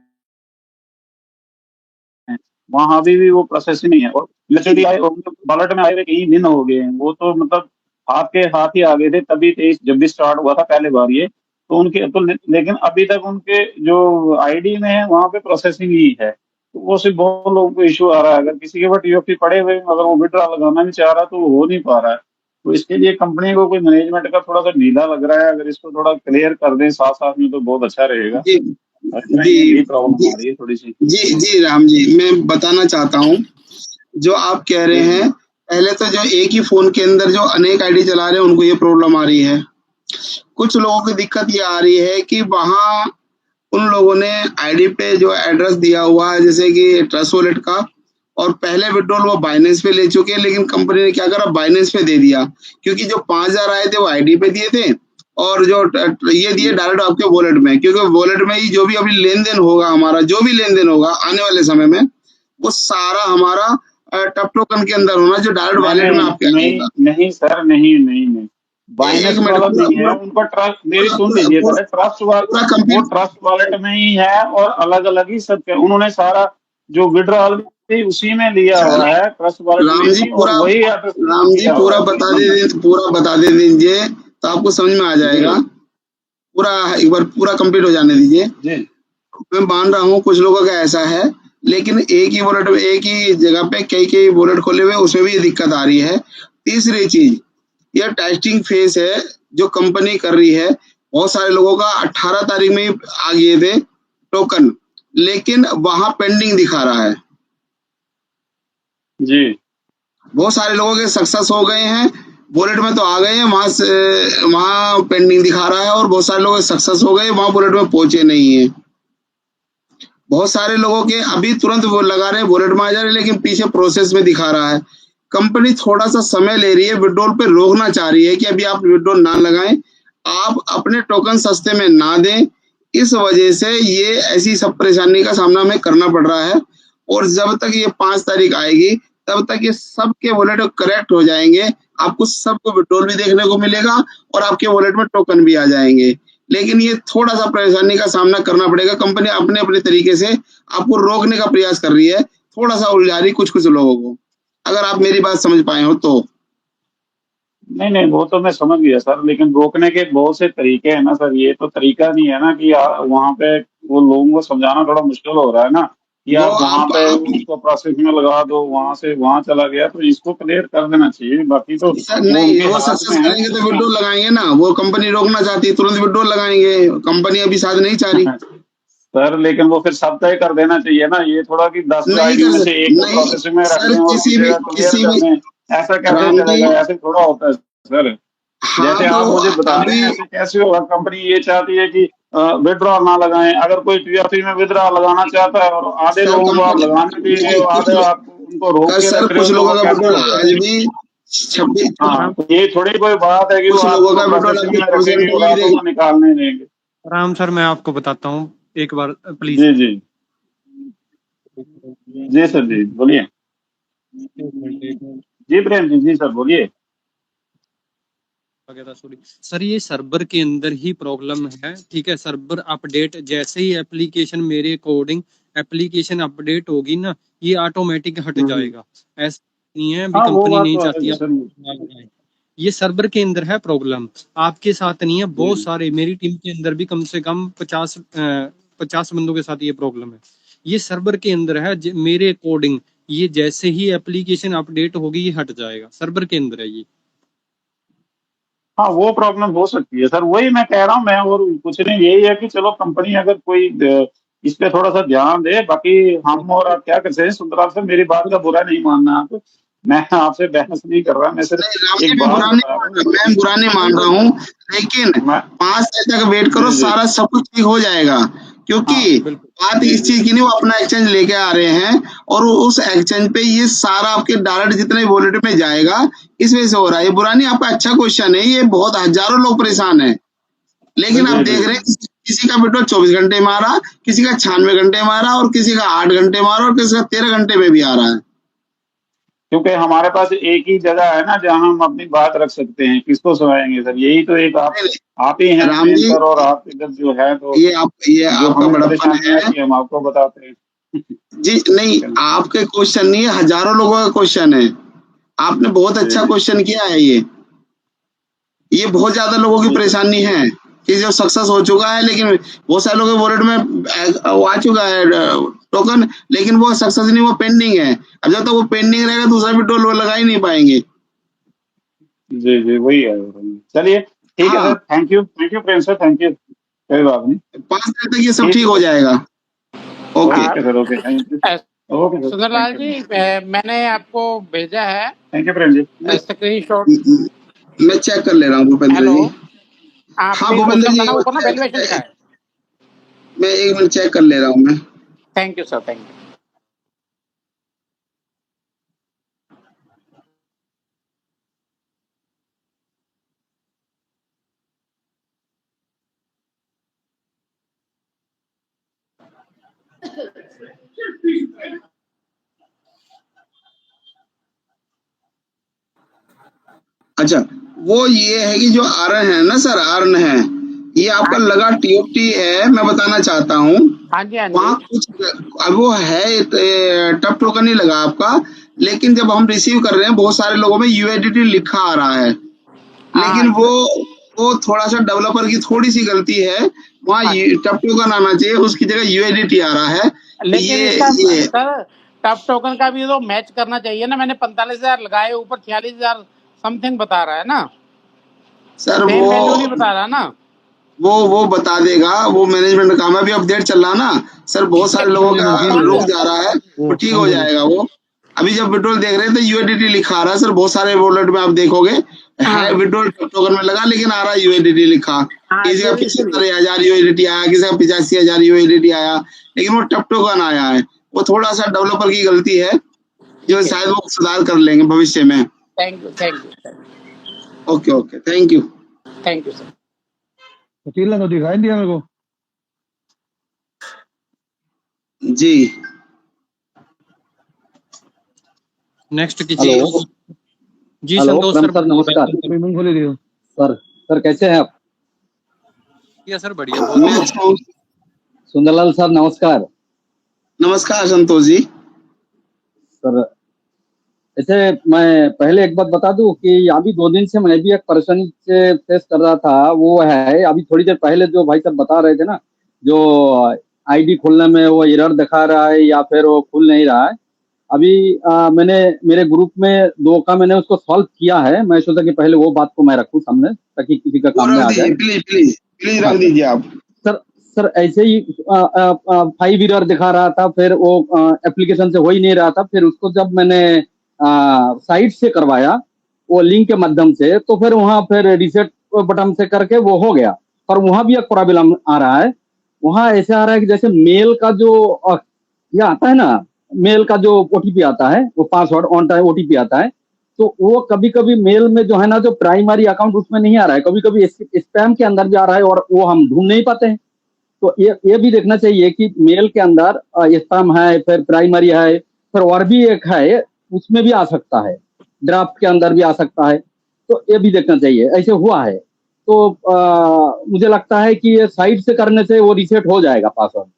वहां अभी भी वो प्रोसेसिंग नहीं है, और लिटरली वॉलेट में आए हुए कई दिन हो गए हैं। वो तो मतलब हाथ के हाथ ही आ गए थे तभी 23 जब भी स्टार्ट हुआ था पहले बार ये, तो उनके तो, लेकिन अभी तक उनके जो आईडी में है वहां पे प्रोसेसिंग ही है। तो वो सिर्फ बहुत लोगों को इशू आ रहा है। अगर किसी के पास टीएफटी पड़े हुए अगर वो विड्रॉल लगाना भी चाह रहा है तो वो हो नहीं पा रहा है। तो इसके लिए कंपनी को कोई मैनेजमेंट का थोड़ा सा ढीला लग रहा है, अगर इसको थोड़ा क्लियर कर दें साथ साथ में तो बहुत अच्छा रहेगा। जी प्रॉब्लम आ रही है थोड़ी सी। जी राम जी, मैं बताना चाहता हूँ जो आप कह रहे हैं। पहले तो जो एक ही फोन के अंदर जो अनेक आईडी चला रहे हैं उनको ये प्रॉब्लम आ रही है। कुछ लोगों की दिक्कत ये आ रही है कि वहां उन लोगों ने आईडी पे जो एड्रेस दिया हुआ है, जैसे कि ट्रस्ट वॉलेट का, और पहले विड्रॉल वो बाइनेंस पे ले चुके हैं, लेकिन कंपनी ने क्या करा, बाइनेंस पे दे दिया, क्योंकि जो 5000 आए थे वो आईडी पे दिए थे, और जो ये दिए डायरेक्ट आपके वॉलेट में, क्योंकि वॉलेट में ही जो भी अभी लेन देन होगा, हमारा जो भी लेन देन होगा आने वाले समय में, वो सारा हमारा टप टोकन के अंदर होना, जो डायरेक्ट वॉलेट में आपके आएगा। नहीं सर, नहीं बाइनेंस वाला नहीं है उनका। ट्रस्ट, मेरी सुन लीजिए, ट्रस्ट वॉलेट में ही है, और अलग अलग ही सब उन्होंने सारा जो विड्रॉल उसी में लिया हुआ है ट्रस्ट वॉलेट में। राम जी पूरा बता दे दीजिए तो आपको समझ में आ जाएगा। पूरा एक बार पूरा कंप्लीट हो जाने दीजिए। मैं मान रहा हूँ कुछ लोगों का ऐसा है, लेकिन एक ही वॉलेट में, एक ही जगह पे कई वॉलेट खोले हुए, उसमें भी ये दिक्कत आ रही है। तीसरी चीज, यह टेस्टिंग फेज है जो कंपनी कर रही है। बहुत सारे लोगों का 18 तारीख में ही आ गए थे टोकन, लेकिन वहां पेंडिंग दिखा रहा है जी। बहुत सारे लोगों के सक्सेस हो गए हैं, वॉलेट में तो आ गए हैं, वहां पेंडिंग दिखा रहा है, और बहुत सारे लोग सक्सेस हो गए, वहां वॉलेट में पहुंचे नहीं है। बहुत सारे लोगों के अभी तुरंत वो लगा रहे हैं, वॉलेट में आ जा रहे हैं, लेकिन पीछे प्रोसेस में दिखा रहा है। कंपनी थोड़ा सा समय ले रही है, विड्रॉल पे रोकना चाह रही है कि अभी आप विड्रॉल ना लगाएं, आप अपने टोकन सस्ते में ना दें। इस वजह से ये ऐसी सब परेशानी का सामना हमें करना पड़ रहा है। और जब तक ये 5 तारीख आएगी तब तक ये सबके वॉलेट करेक्ट हो जाएंगे, आपको सबको विड्रॉल भी देखने को मिलेगा और आपके वॉलेट में टोकन भी आ जाएंगे। लेकिन ये थोड़ा सा परेशानी का सामना करना पड़ेगा। कंपनी अपने अपने तरीके से आपको रोकने का प्रयास कर रही है, थोड़ा सा उलझा रही कुछ कुछ लोगों को, अगर आप मेरी बात समझ पाए हो तो। नहीं नहीं, वो तो मैं समझ गया सर, लेकिन रोकने के बहुत से तरीके हैं ना सर। ये तो तरीका नहीं है ना कि वहाँ पे वो लोगों को समझाना थोड़ा मुश्किल हो रहा है ना कि वो आप वहाँ पे आप उसको प्रोसेस में लगा दो, वहां से वहां चला गया, तो इसको क्लियर कर देना चाहिए। बाकी तो सर वो नहीं, उनके वो हाथ में सक्सेस है। करेंगे तो विड्रॉल लगाएंगे ना, वो कंपनी रोकना चाहती है तुरंत विड्रॉल लगाएंगे, कंपनी अभी शायद नहीं चाह रही। सर लेकिन वो फिर सब तय कर देना चाहिए ना, ये थोड़ा कि 10 नहीं आईडी कर में से सकते, एक को नहीं प्रोसेस में रख सर, दें और किसी भी दूसरे का क्लियर कर दें, ऐसा कैसे राम जी, चलेगा? ऐसे थोड़ा होता है सर। हाँ जैसे तो आप मुझे बता रहे अभी हैं ऐसे कैसे होगा? कंपनी ये चाहती है कि विड्रॉल ना लगाएं, अगर कोई टीआरपी में विड्रॉल लगाना चाहता है और आधे सर लोगों को आप कंपनी लगाने दे रहे नहीं, हो, आधे आप उनको रोक के सर रख रहे हो, कुछ तो लोगों वो का कैसे विड्रॉल होगा? आज भी 26, हाँ, तो ये थोड़ी कोई बात है कि वो कुछ आदमी लोगों को का विड्रॉल प्रोसेसिंग अभी में 24 रखेंगे घंटे और में भी रातों को निकालने देंगे। राम सर, मैं आपको बताता हूँ एक बार please. Ji ji ji sir, जी बोलिए। जी प्रेम जी, जी सर बोलिए। सॉरी सर, ये सर्वर के अंदर ही प्रॉब्लम है, ठीक है। सर्वर अपडेट जैसे ही एप्लीकेशन, मेरे अकॉर्डिंग एप्लीकेशन अपडेट होगी ना, ये ऑटोमेटिक हट जाएगा। ऐसा नहीं है, अभी हाँ वो कंपनी बात नहीं तो चाहती है आप सर। लगाएं। ये सर्वर के अंदर है प्रॉब्लम, आपके साथ नहीं है। बहुत जी सारे मेरी टीम के अंदर भी कम से कम 50 बंदों के साथ ये प्रॉब्लम है। ये सर्वर के अंदर है, मेरे अकॉर्डिंग ये जैसे ही एप्लीकेशन अपडेट होगी ये हट जाएगा, सर्वर के अंदर है ये। हाँ, वो प्रॉब्लम हो सकती है सर, वही मैं कह रहा हूँ। मैं और कुछ नहीं, यही है कि चलो कंपनी अगर कोई इस पे थोड़ा सा ध्यान दे। बाकी हम और आप क्या कर सकते हैं? सुंदरलाल सर, मेरी बात का बुरा नहीं मानना आप, मैं आपसे बहस नहीं कर रहा, मैं नहीं, सिर्फ राम जी एक मैं बात बुरा नहीं बता रहा मान हूँ। रहा, मैं बुरा नहीं मान रहा हूँ, लेकिन मैं 5 साल तक वेट करो, जी जी सारा सब कुछ ठीक हो जाएगा। क्योंकि हाँ बिल्कुल बात जी इस जी चीज की नहीं, वो अपना एक्सचेंज लेके आ रहे हैं और उस एक्सचेंज पे ये सारा आपके डायरेक्ट जितने वॉलेट में जाएगा, इस वजह से हो रहा है। ये बुरा नहीं, आपका अच्छा क्वेश्चन है, ये बहुत हजारों लोग परेशान है, लेकिन आप जी देख जी रहे हैं जी। किसी का विड्रॉल 24 घंटे में आ रहा, किसी का 96 घंटे में आ रहा, और किसी का 8 घंटे में आ रहा, और किसी का 13 घंटे में भी आ रहा है। क्योंकि हमारे पास एक ही जगह है ना जहाँ हम अपनी बात रख सकते हैं, किसको सुनाएंगे सर? यही तो एक नहीं, आप ही नहीं, हैं राम मेन जी, सर, और आप इधर जो है तो ये जो आपका हमें बड़प्पन परेशानी है आती है हम आपको बताते हैं। जी। नहीं, आपके क्वेश्चन नहीं है, हजारों लोगों का क्वेश्चन है। आपने बहुत जी अच्छा जी क्वेश्चन किया है। ये बहुत ज्यादा लोगों की जी सर। परेशानी है कि जो सक्सेस हो चुका है, लेकिन बहुत सारे लोगों के वॉलेट में आ चुका है टोकन, लेकिन वो सक्सेस नहीं, वो पेंडिंग है। अब जब तक वो पेंडिंग रहेगा, दूसरा भी टोल वो लगा ही नहीं पाएंगे। जी जी वही है। चलिए ठीक है हाँ, sir, thank you Prem sir, thank you, कोई बात नहीं। 5 साल तक ये सब ठीक ठीक है हो सर, जाएगा। Okay, okay sir, okay, thank you. Okay sir, Sundarlal thank ji, you, मैंने आपको भेजा है थैंक यू प्रेम जी। मैं स्क्रीनशॉट। मैं चेक कर ले रहा हूँ भूपेंद्र हेलो, जी। हाँ हाँ प्लीज भूपेंद्र ओपन जी, करना, ऊपर ना वैल्यूएशन लिखा है। मैं 1 मिनट चेक कर ले रहा हूँ मैं। Thank you sir, thank you. अच्छा, वो ये है कि जो अर्न है ना सर, अर्न है, ये आपका हाँ लगा टीओटी है, मैं बताना चाहता हूँ। हाँ जी, हाँ वहाँ जी। कुछ अब वो है, टफ टोकन नहीं लगा आपका, लेकिन जब हम रिसीव कर रहे हैं, बहुत सारे लोगों में यूएडीटी लिखा आ रहा है, हाँ लेकिन वो थोड़ा सा डेवलपर की थोड़ी सी गलती है। वहाँ हाँ, टफ टोकन आना चाहिए, उसकी जगह यूएडीटी आ रहा है। लेकिन ये इसका ये सर टफ टोकन का भी तो मैच करना चाहिए ना। मैंने 45,000 लगाए, ऊपर 46,000 समथिंग बता रहा है ना, सर सेम वैल्यू नहीं बता रहा ना। वो बता देगा, वो मैनेजमेंट का काम है, अभी अपडेट चल रहा ना सर, बहुत सारे लोगों का कौन रुक सा? जा रहा है, वो ठीक हो जाएगा वो। अभी जब विड्रॉल देख रहे हैं तो यूएडीटी लिखा आ रहा है सर, बहुत सारे वॉलेट में आप देखोगे है हाँ विड्रॉल टोकन में लगा, लेकिन आ रहा है यूएडीटी लिखा। हाँ, किसी का ये इसीलिए 75,000 यूएडीटी आया, किसी का 85,000 यूएडीटी आया, लेकिन वो टप टोकन आया है। वो थोड़ा सा डेवलपर की गलती है, जो ठीक है। शायद वो सुधार कर लेंगे भविष्य में। Thank you, thank you, okay okay, thank you. Thank you sir. अकेला तो दिखाई दिया मेरे को। जी नेक्स्ट कीजिए। हेलो जी हेलो, संतोष प्रम सर, सर नमस्कार पेमेंट खोले दियो सर। सर कैसे हैं आप? सर बढ़िया, बहुत ही अच्छा। सुंदरलाल सर नमस्कार। नमस्कार संतोष जी। सर ऐसे मैं पहले एक बात बता दूं कि अभी 2 दिन से मैं भी एक परेशानी से फेस कर रहा था। वो है अभी थोड़ी देर पहले जो भाई साहब बता रहे थे ना, जो आईडी खोलने में वो एरर दिखा रहा है या फिर वो खुल नहीं रहा है। अभी मैंने मेरे ग्रुप में 2 का मैंने उसको सॉल्व किया है। मैं सोचा कि पहले वो बात को मैं रखूं सामने ताकि किसी का काम में आ जाए। प्लीज प्लीज प्लीज रख दीजिए आप। सर ऐसे ही 5 एरर दिखा रहा था, फिर वो एप्लीकेशन से हो ही नहीं रहा था। फिर उसको जब मैंने साइट से करवाया वो लिंक के माध्यम से, तो फिर वहां फिर रिसेट बटन से करके वो हो गया। पर वहां भी एक प्रॉब्लम आ रहा है। वहां ऐसे आ रहा है कि जैसे मेल का जो ये आता है ना, मेल का जो ओटीपी आता है, वो पासवर्ड ऑन टाइम ओटीपी आता है, तो वो कभी कभी मेल में जो है ना, जो प्राइमरी अकाउंट उसमें नहीं आ रहा है, कभी कभी स्पैम के अंदर भी आ रहा है और वो हम ढूंढ नहीं पाते हैं। तो ये भी देखना चाहिए कि मेल के अंदर स्पैम है, फिर प्राइमरी है, फिर और भी एक है उसमें भी आ सकता है, ड्राफ्ट के अंदर भी आ सकता है। तो ये भी देखना चाहिए। ऐसे हुआ है तो मुझे लगता है कि ये साइट से करने से वो रीसेट हो जाएगा पासवर्ड।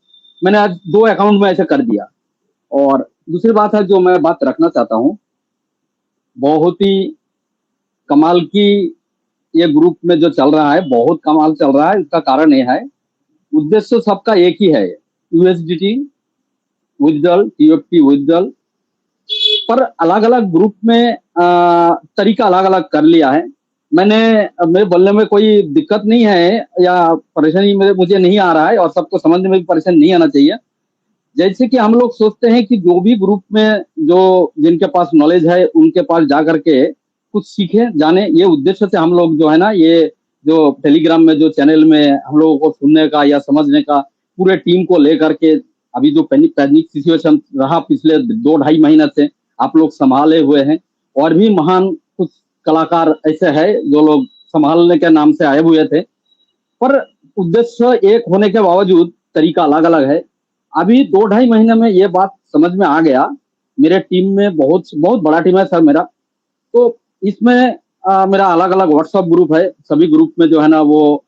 मैंने आज 2 अकाउंट में ऐसे कर दिया। और दूसरी बात है जो मैं बात रखना चाहता हूँ, बहुत ही कमाल की ये ग्रुप में जो चल रहा है, बहुत कमाल चल रहा है। इसका कारण ये है, उद्देश्य सबका एक ही है, यूएसडीटी विथड्रॉल, टीएफटी विथड्रॉल, पर अलग अलग ग्रुप में तरीका अलग अलग कर लिया है। मेरे बोलने में कोई दिक्कत नहीं है या परेशानी मुझे नहीं आ रहा है, और सबको समझने में भी परेशानी नहीं आना चाहिए। जैसे कि हम लोग सोचते हैं कि जो भी ग्रुप में जो जिनके पास नॉलेज है उनके पास जा करके कुछ सीखे जाने, ये उद्देश्य से हम लोग जो है ना, ये जो टेलीग्राम में जो चैनल में हम लोगों को सुनने का या समझने का, पूरे टीम को लेकर के अभी जो पैनिक सिचुएशन रहा पिछले 2-2.5 महीने से आप लोग संभाले हुए हैं। और भी महान कुछ कलाकार ऐसे है जो लोग संभालने के नाम से आए हुए थे, पर उद्देश्य एक होने के बावजूद तरीका अलग अलग है। अभी 2-2.5 महीने में ये बात समझ में आ गया। मेरे टीम में बहुत बहुत बड़ा टीम है सर मेरा, तो इसमें मेरा अलग अलग व्हाट्सएप ग्रुप है। सभी ग्रुप में जो है ना, वो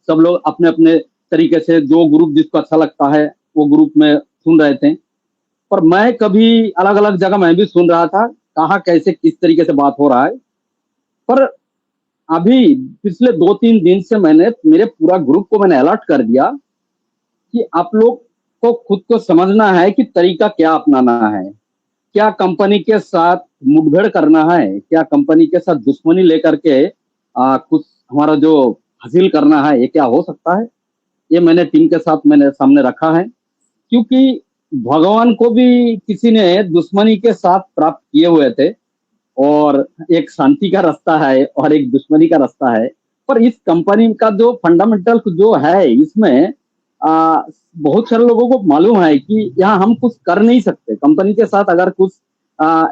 सब लोग अपने अपने तरीके से जो ग्रुप जिसको अच्छा लगता है वो ग्रुप में सुन रहे थे। पर मैं कभी अलग अलग जगह मैं भी सुन रहा था, कहाँ कैसे किस तरीके से बात हो रहा है। पर अभी पिछले 2-3 दिन से मैंने मेरे पूरा ग्रुप को मैंने अलर्ट कर दिया कि आप लोग को खुद को समझना है कि तरीका क्या अपनाना है। क्या कंपनी के साथ मुठभेड़ करना है, क्या कंपनी के साथ दुश्मनी लेकर के कुछ हमारा जो हासिल करना है, ये क्या हो सकता है। ये मैंने टीम के साथ मैंने सामने रखा है, क्योंकि भगवान को भी किसी ने दुश्मनी के साथ प्राप्त किए हुए थे, और एक शांति का रास्ता है और एक दुश्मनी का रास्ता है। पर इस कंपनी का जो फंडामेंटल जो है, इसमें बहुत सारे लोगों को मालूम है कि यहाँ हम कुछ कर नहीं सकते। कंपनी के साथ अगर कुछ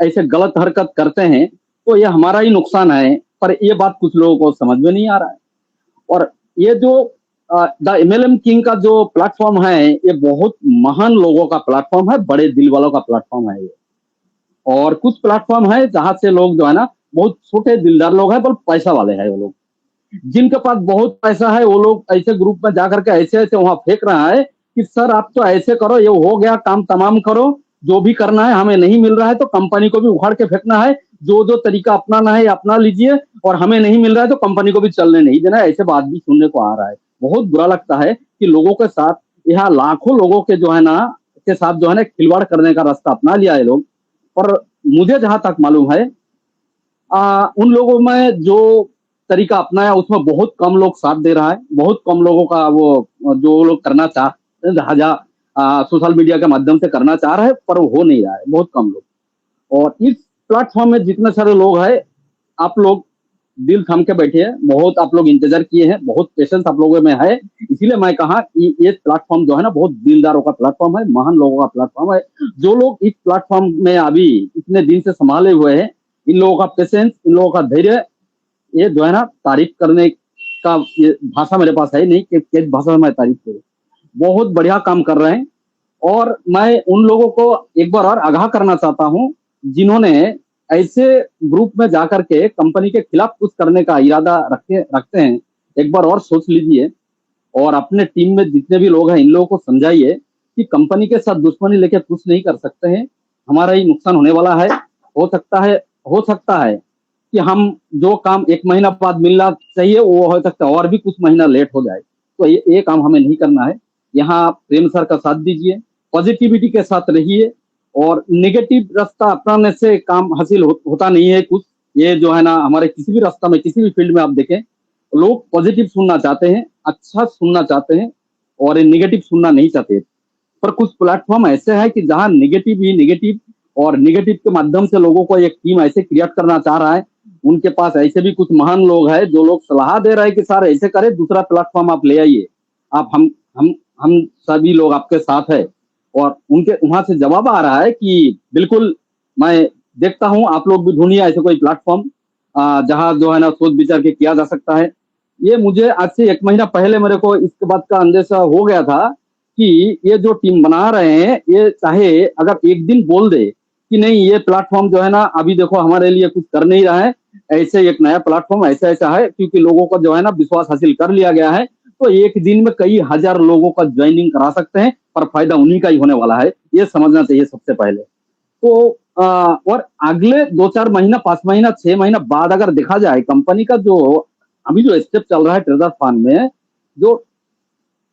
ऐसे गलत हरकत करते हैं तो ये हमारा ही नुकसान है, पर ये बात कुछ लोगों को समझ में नहीं आ रहा है। और ये जो द एमएलएम किंग का जो प्लेटफॉर्म है, ये बहुत महान लोगों का प्लेटफॉर्म है, बड़े दिल वालों का प्लेटफॉर्म है ये। और कुछ प्लेटफॉर्म है जहां से लोग जो है ना, बहुत छोटे दिलदार लोग हैं, पर पैसा वाले हैं वो लोग। जिनके पास बहुत पैसा है वो लोग ऐसे ग्रुप में जाकर के ऐसे ऐसे वहां फेंक रहा है कि सर आप तो ऐसे करो, ये हो गया काम तमाम करो, जो भी करना है, हमें नहीं मिल रहा है तो कंपनी को भी उखाड़ के फेंकना है, जो जो तरीका अपनाना है अपना लीजिए, और हमें नहीं मिल रहा है तो कंपनी को भी चलने नहीं देना। ऐसे बात भी सुनने को आ रहा है। बहुत बुरा लगता है कि लोगों के साथ, यहाँ लाखों लोगों के जो है ना के साथ जो है ना खिलवाड़ करने का रास्ता अपना लिया है लोग। पर मुझे जहां तक मालूम है, उन लोगों में जो तरीका अपनाया उसमें बहुत कम लोग साथ दे रहा है। बहुत कम लोगों का वो जो लोग करना चाहते हैं सोशल मीडिया के माध्यम से करना चाह रहे हैं, पर वो हो नहीं रहा है, बहुत कम लोग। और इस प्लेटफॉर्म में जितने सारे लोग हैं, आप लोग दिल थाम के बैठे हैं, बहुत आप लोग इंतजार किए हैं, बहुत पेशेंस आप लोगों में है। इसीलिए मैं कहा कि ये प्लेटफॉर्म जो है ना, बहुत दिलदारों का प्लेटफॉर्म है, महान लोगों का प्लेटफॉर्म है। जो लोग इस प्लेटफॉर्म में अभी इतने दिन से संभाले हुए हैं, इन लोगों का पेशेंस, इन लोगों का धैर्य, ये जो है ना तारीफ करने का ये भाषा मेरे पास है नहीं कि किस भाषा में मैं तारीफ करूं। बहुत बढ़िया काम कर रहे हैं। और मैं उन लोगों को एक बार और आगाह करना चाहता हूं, जिन्होंने ऐसे ग्रुप में जाकर के कंपनी के खिलाफ कुछ करने का इरादा रखते हैं, एक बार और सोच लीजिए। और अपने टीम में जितने भी लोग हैं इन लोगों को समझाइए कि कंपनी के साथ दुश्मनी लेके कुछ नहीं कर सकते हैं, हमारा ही नुकसान होने वाला है। हो सकता है कि हम जो काम 1 महीना बाद मिलना चाहिए वो हो सकता है और भी कुछ महीना लेट हो जाए, तो ये काम हमें नहीं करना है। यहाँ प्रेम सर का साथ दीजिए, पॉजिटिविटी के साथ रहिए और नेगेटिव रास्ता अपनाने से काम हासिल होता नहीं है कुछ। ये जो है ना हमारे किसी भी रास्ता में किसी भी फील्ड में आप देखें, लोग पॉजिटिव सुनना चाहते हैं, अच्छा सुनना चाहते हैं और नेगेटिव सुनना नहीं चाहते। पर कुछ प्लेटफॉर्म ऐसे हैं कि जहां नेगेटिव ही नेगेटिव और नेगेटिव के माध्यम से लोगों को एक टीम ऐसे क्रिएट करना चाह रहा है। उनके पास ऐसे भी कुछ महान लोग हैं जो लोग सलाह दे रहे हैं कि सर ऐसे करें, दूसरा प्लेटफॉर्म आप ले आइए, आप हम सभी लोग आपके साथ है। और उनके वहां से जवाब आ रहा है कि बिल्कुल मैं देखता हूं, आप लोग भी ढूंढिए ऐसे कोई प्लेटफॉर्म जहां जो है ना सोच विचार के किया जा सकता है। ये मुझे आज से 1 महीना पहले मेरे को इसके बात का अंदेशा हो गया था कि ये जो टीम बना रहे हैं ये चाहे अगर एक दिन बोल दे कि नहीं ये प्लेटफॉर्म जो है ना अभी देखो हमारे लिए कुछ कर नहीं रहा है, ऐसे एक नया प्लेटफॉर्म ऐसा है क्योंकि लोगों का जो है ना विश्वास हासिल कर लिया गया है, तो एक दिन में कई हजार लोगों का ज्वाइनिंग करा सकते हैं, पर फायदा उन्हीं का ही होने वाला है, ये समझना चाहिए सबसे पहले। तो और अगले 2-4 महीना 5 महीना 6 महीना बाद अगर देखा जाए कंपनी का जो अभी जो स्टेप चल रहा है ट्रेजर फंड में, जो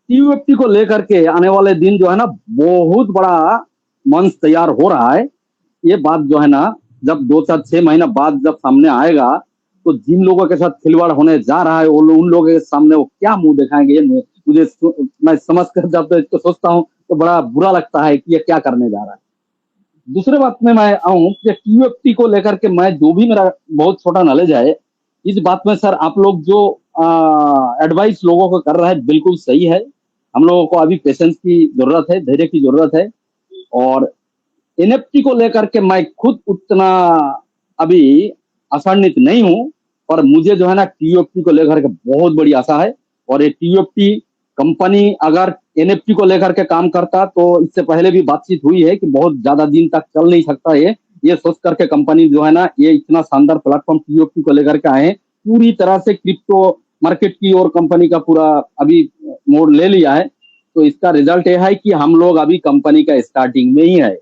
टीयूएफटी को लेकर के आने वाले दिन जो है ना बहुत बड़ा मंच तैयार हो रहा है। ये बात जो है ना जब 2-4-6 महीना बाद जब सामने आएगा तो जिन लोगों के साथ खिलवाड़ होने जा रहा है उन लोगों के सामने वो क्या मुंह दिखाएंगे, ये मुझे मैं समझ कर जब इसको सोचता हूँ तो बड़ा बुरा लगता है कि ये क्या करने जा रहा है। दूसरे बात में मैं आऊं कि टीयूएफटी को लेकर के मैं जो भी मेरा बहुत छोटा नॉलेज है इस बात में सर आप लोग जो एडवाइस लोगों को कर रहे हैं बिल्कुल सही है। हम लोगों को अभी पेशेंस की जरूरत है, धैर्य की जरूरत है। और एनएफटी को लेकर के मैं खुद उतना अभी आशान्वित नहीं हूं, पर मुझे जो है ना टीयूएफटी को लेकर के बहुत बड़ी आशा है। और ये टीयूएफटी कंपनी अगर एनएफटी को लेकर के काम करता तो इससे पहले भी बातचीत हुई है कि बहुत ज्यादा दिन तक चल नहीं सकता ये सोच करके कंपनी जो है ना ये इतना शानदार प्लेटफॉर्म टीयूएफटी को लेकर के आए, पूरी तरह से क्रिप्टो मार्केट की और कंपनी का पूरा अभी मोड़ ले लिया है। तो इसका रिजल्ट यह है कि हम लोग अभी कंपनी का स्टार्टिंग में ही है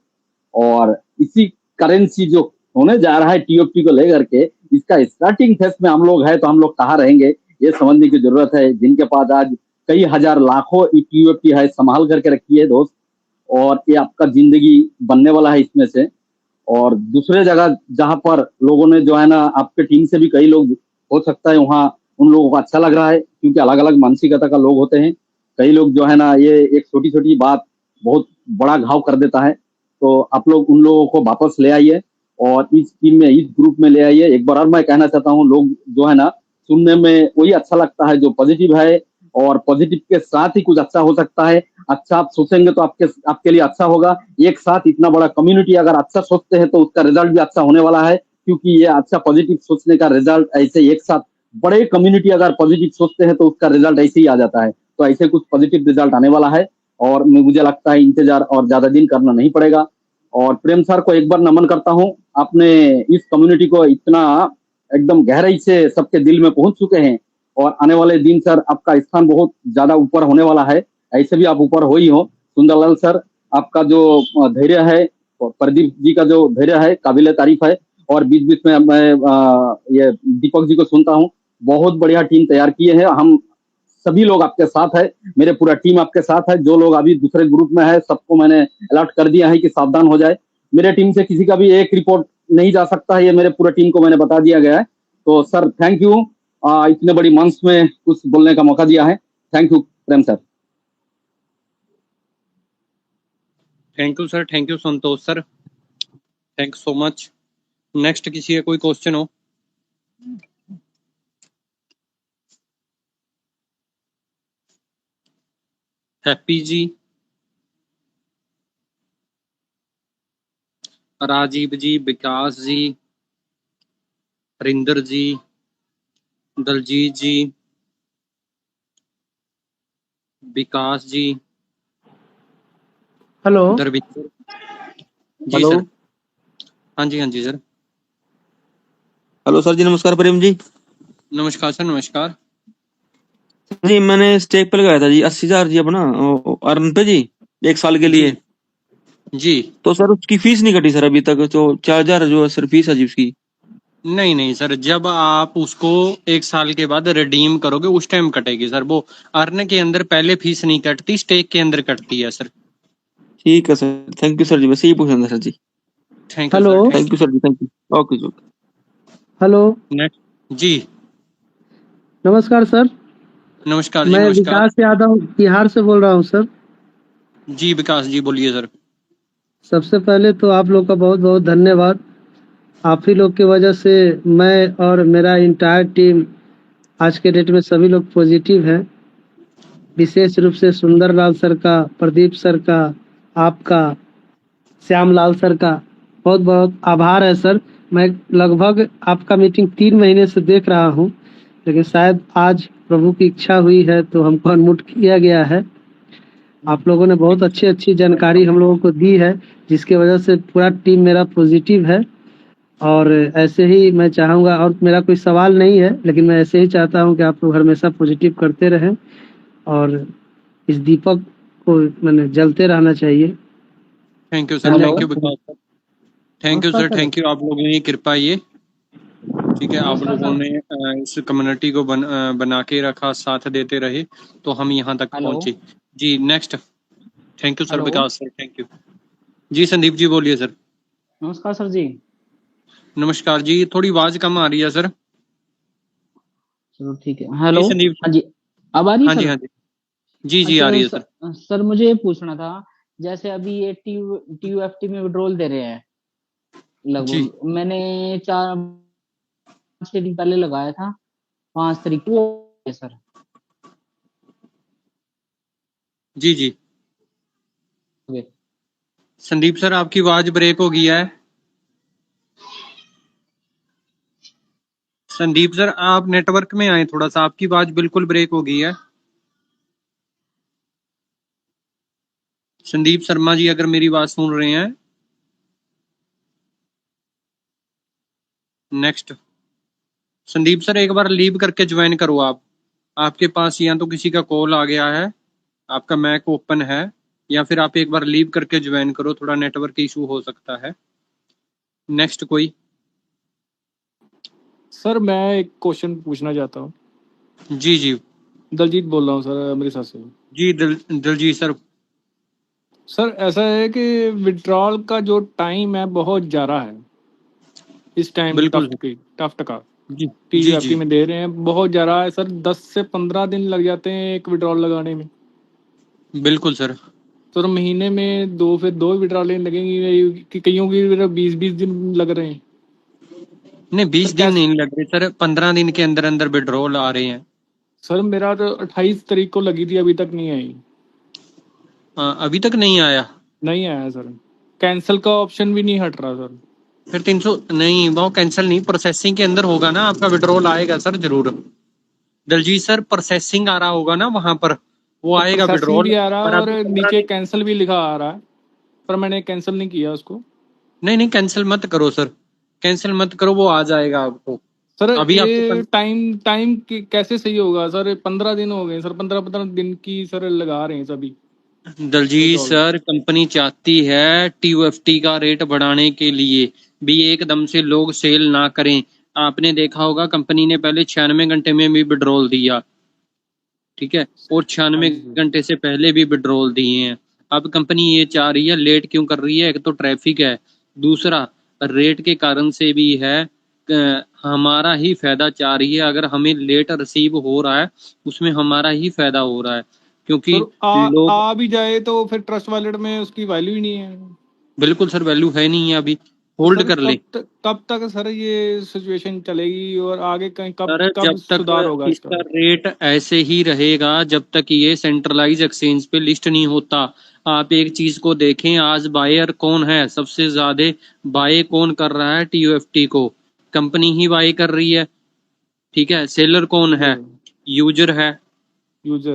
और इसी करेंसी जो होने जा रहा है टीयूएफटी को लेकर के इसका स्टार्टिंग फेज में हम लोग है, तो हम लोग कहाँ रहेंगे ये समझने की जरूरत है। जिनके पास आज कई हजार लाखों टीयूएफटी है, संभाल करके रखिए दोस्त, और ये आपका जिंदगी बनने वाला है इसमें से। और दूसरे जगह जहां पर लोगों ने जो है ना आपके टीम से भी कई लोग हो सकता है वहां उन लोगों को अच्छा लग रहा है क्योंकि अलग अलग मानसिकता का लोग होते हैं। कई लोग जो है ना ये एक छोटी छोटी बात बहुत बड़ा घाव कर देता है, तो आप लोग उन लोगों को वापस ले आइए और इस टीम में इस ग्रुप में ले आइए। एक बार और मैं कहना चाहता हूँ लोग जो है ना सुनने में वही अच्छा लगता है जो पॉजिटिव है, और पॉजिटिव के साथ ही कुछ अच्छा हो सकता है। अच्छा आप सोचेंगे तो आपके लिए अच्छा होगा। एक साथ इतना बड़ा कम्युनिटी अगर अच्छा सोचते हैं तो उसका रिजल्ट भी अच्छा होने वाला है, क्योंकि ये अच्छा पॉजिटिव सोचने का रिजल्ट ऐसे एक साथ बड़े कम्युनिटी अगर पॉजिटिव सोचते हैं तो उसका रिजल्ट ऐसे ही आ जाता है। तो ऐसे कुछ पॉजिटिव रिजल्ट आने वाला है और मुझे लगता है इंतजार और ज्यादा दिन करना नहीं पड़ेगा। और प्रेम सर को एक बार नमन करता हूँ, आपने इस कम्युनिटी को इतना एकदम गहराई से सबके दिल में पहुंच चुके हैं और आने वाले दिन सर आपका स्थान बहुत ज्यादा ऊपर होने वाला है। ऐसे भी आप ऊपर हो ही हो। सुंदरलाल सर आपका जो धैर्य है और प्रदीप जी का जो धैर्य है काबिल तारीफ है। और बीच बीच में मैं ये दीपक जी को सुनता हूँ, बहुत बढ़िया टीम तैयार किए हैं। हम सभी लोग आपके साथ है, मेरे पूरा टीम आपके साथ है। जो लोग अभी दूसरे ग्रुप में है सबको मैंने अलर्ट कर दिया है कि सावधान हो जाए। मेरे टीम से किसी का भी एक रिपोर्ट नहीं जा सकता है, ये मेरे पूरे टीम को मैंने बता दिया गया है। तो सर थैंक यू, इतने बड़ी मंच में कुछ बोलने का मौका दिया है। Thank you Prem sir. Thank you sir, thank you Santosh sir, thank so much. Next किसी का कोई क्वेश्चन हो? हैप्पी जी, राजीव जी, विकास जी, हरिंदर जी, दलजीत जी, विकास जी, हेलो धर्मिंदर जी। हेलो सर हाँ जी सर। हेलो सर जी, नमस्कार। प्रेम जी नमस्कार सर, नमस्कार जी मैंने स्टेक पे लगाया था जी 80,000 जी अपना अर्न पे जी 1 साल के लिए। जी तो सर उसकी फीस नहीं कटी सर अभी तक, तो 4,000 जो सर फीस है जी उसकी। नहीं नहीं सर, जब आप उसको 1 साल के बाद रिडीम करोगे उस टाइम कटेगी सर। वो अर्न के अंदर पहले फीस नहीं कटती, स्टेक के अंदर कटती है सर। ठीक है sir, thank you sir ji, बस यही पूछना था sir ji. Thank you hello sir, thank you sir ji, thank you. Okay ji. Hello next ji. नमस्कार सर। नमस्कार जी, मैं नमस्कार विकास यादव बिहार से बोल रहा हूँ सर। जी। विकास जी बोलिए सर। सबसे पहले तो आप लोग का बहुत बहुत धन्यवाद। आप ही लोग की वजह से मैं और मेरा इंटायर टीम आज के डेट में सभी लोग पॉजिटिव हैं। विशेष रूप से सुंदरलाल सर का, प्रदीप सर का, आपका, श्यामलाल सर का बहुत बहुत आभार है सर। मैं लगभग आपका मीटिंग 3 महीने से देख रहा हूँ, लेकिन शायद आज प्रभु की इच्छा हुई है तो हमको अनम्यूट किया गया है। आप लोगों ने बहुत अच्छी जानकारी हम लोगों को दी है, जिसकी वजह से पूरा टीम मेरा पॉजिटिव है। और ऐसे ही मैं चाहूँगा, और मेरा कोई सवाल नहीं है, लेकिन मैं ऐसे ही चाहता हूँ कि आप लोग हमेशा पॉजिटिव करते रहें और इस दीपक को मैंने जलते रहना चाहिए। Thank you sir, thank you Vikas sir, thank you sir, thank you. आप लोगों की कृपा ये, ठीक है, आप लोगों ने इस कम्युनिटी को बना के रखा, साथ देते रहे तो हम यहाँ तक पहुंचे जी। Next. Thank you sir Vikas sir, thank you जी। संदीप जी बोलिए सर। नमस्कार सर जी। नमस्कार जी, थोड़ी आवाज कम आ रही है सर। चलो ठीक है। हेलो जी संदीप। हाँ जी, अब आ रही है हाँ जी, सर? हाँ जी जी जी आ रही है सर। सर मुझे ये पूछना था, जैसे अभी ये TUFT में विड्रॉल दे रहे हैं जी लगभग, मैंने 4-5 दिन पहले लगाया था 5 तारीख को सर। जी जी संदीप सर, आपकी आवाज ब्रेक हो गई है। संदीप सर आप नेटवर्क में आए थोड़ा सा, आपकी आवाज बिल्कुल ब्रेक हो गई है। संदीप शर्मा जी अगर मेरी बात सुन रहे हैं। नेक्स्ट। संदीप सर एक बार लीव करके ज्वाइन करो आप। आपके पास या तो किसी का कॉल आ गया है, आपका मैक ओपन है, या फिर आप एक बार लीव करके ज्वाइन करो, थोड़ा नेटवर्क इशू हो सकता है। नेक्स्ट कोई। सर मैं एक क्वेश्चन पूछना चाहता हूँ। जी जी दलजीत बोल रहा हूँ सर अमृतसर से। जी दलजीत सर। सर ऐसा है कि विड्रॉल का जो टाइम है बहुत ज़्यादा है इस टाइम, बिल्कुल टफ्ट का जी जी TUFT जी में दे रहे हैं, बहुत ज़्यादा है सर। 10 से 15 दिन लग जाते हैं एक विड्रॉल लगाने में। बिल्कुल सर। सर महीने में फिर दो विड्रॉलें लगेंगी कि कईयों की 20-20 दिन लग रहे हैं। नहीं 20 दिन नहीं लग रहे सर, 15 दिन के अंदर अंदर विड्रॉल आ रहे हैं। सर मेरा तो 28 तारीख को लगी थी, अभी तक नहीं आई। अभी तक नहीं आया? नहीं आया सर, कैंसिल का ऑप्शन भी नहीं हट रहा सर। फिर 300 नहीं, वो कैंसिल नहीं, प्रोसेसिंग के अंदर होगा ना, आपका विड्रॉल आएगा सर जरूर। दलजीत सर प्रोसेसिंग आ रहा होगा ना वहां पर, वो आएगा विड्रॉल भी आ रहा है और अभी नीचे कैंसिल भी लिखा आ रहा है, पर मैंने कैंसिल नहीं किया उसको। नहीं कैंसिल मत करो सर, कैंसिल मत करो, वो आ जाएगा आपको। सर अभी ये टाइम कैसे सही होगा सर? 15 दिन हो गए सर, 15 दिन की सर लगा रहे हैं सभी। दलजीत सर कंपनी चाहती है TUFT का रेट बढ़ाने के लिए भी एकदम से लोग सेल ना करें। आपने देखा होगा कंपनी ने पहले 96 घंटे में भी विड्रॉल दिया, ठीक है, और 96 घंटे से पहले भी विड्रॉल दिए हैं। अब कंपनी ये चाह रही है, लेट क्यों कर रही है? एक तो ट्रैफिक है, दूसरा रेट के कारण से भी है, हमारा ही फायदा चाह रही है। अगर हमें लेट रिसीव हो रहा है उसमें हमारा ही फायदा हो रहा है, क्योंकि लोग आ भी जाए तो फिर ट्रस्ट वॉलेट में उसकी वैल्यू ही नहीं है। बिल्कुल सर, वैल्यू है नहीं है, अभी होल्ड कर ले। कब तक सर ये सिचुएशन चलेगी और आगे कब जब सुधार होगा तक इसका रेट ऐसे ही रहेगा, जब तक ये सेंट्रलाइज एक्सचेंज पे लिस्ट नहीं होता। आप एक चीज को देखें, आज बायर कौन है? सबसे ज्यादा बाय कौन कर रहा है TUFT को? कंपनी ही बाय कर रही है, ठीक है। सेलर कौन है? यूजर है।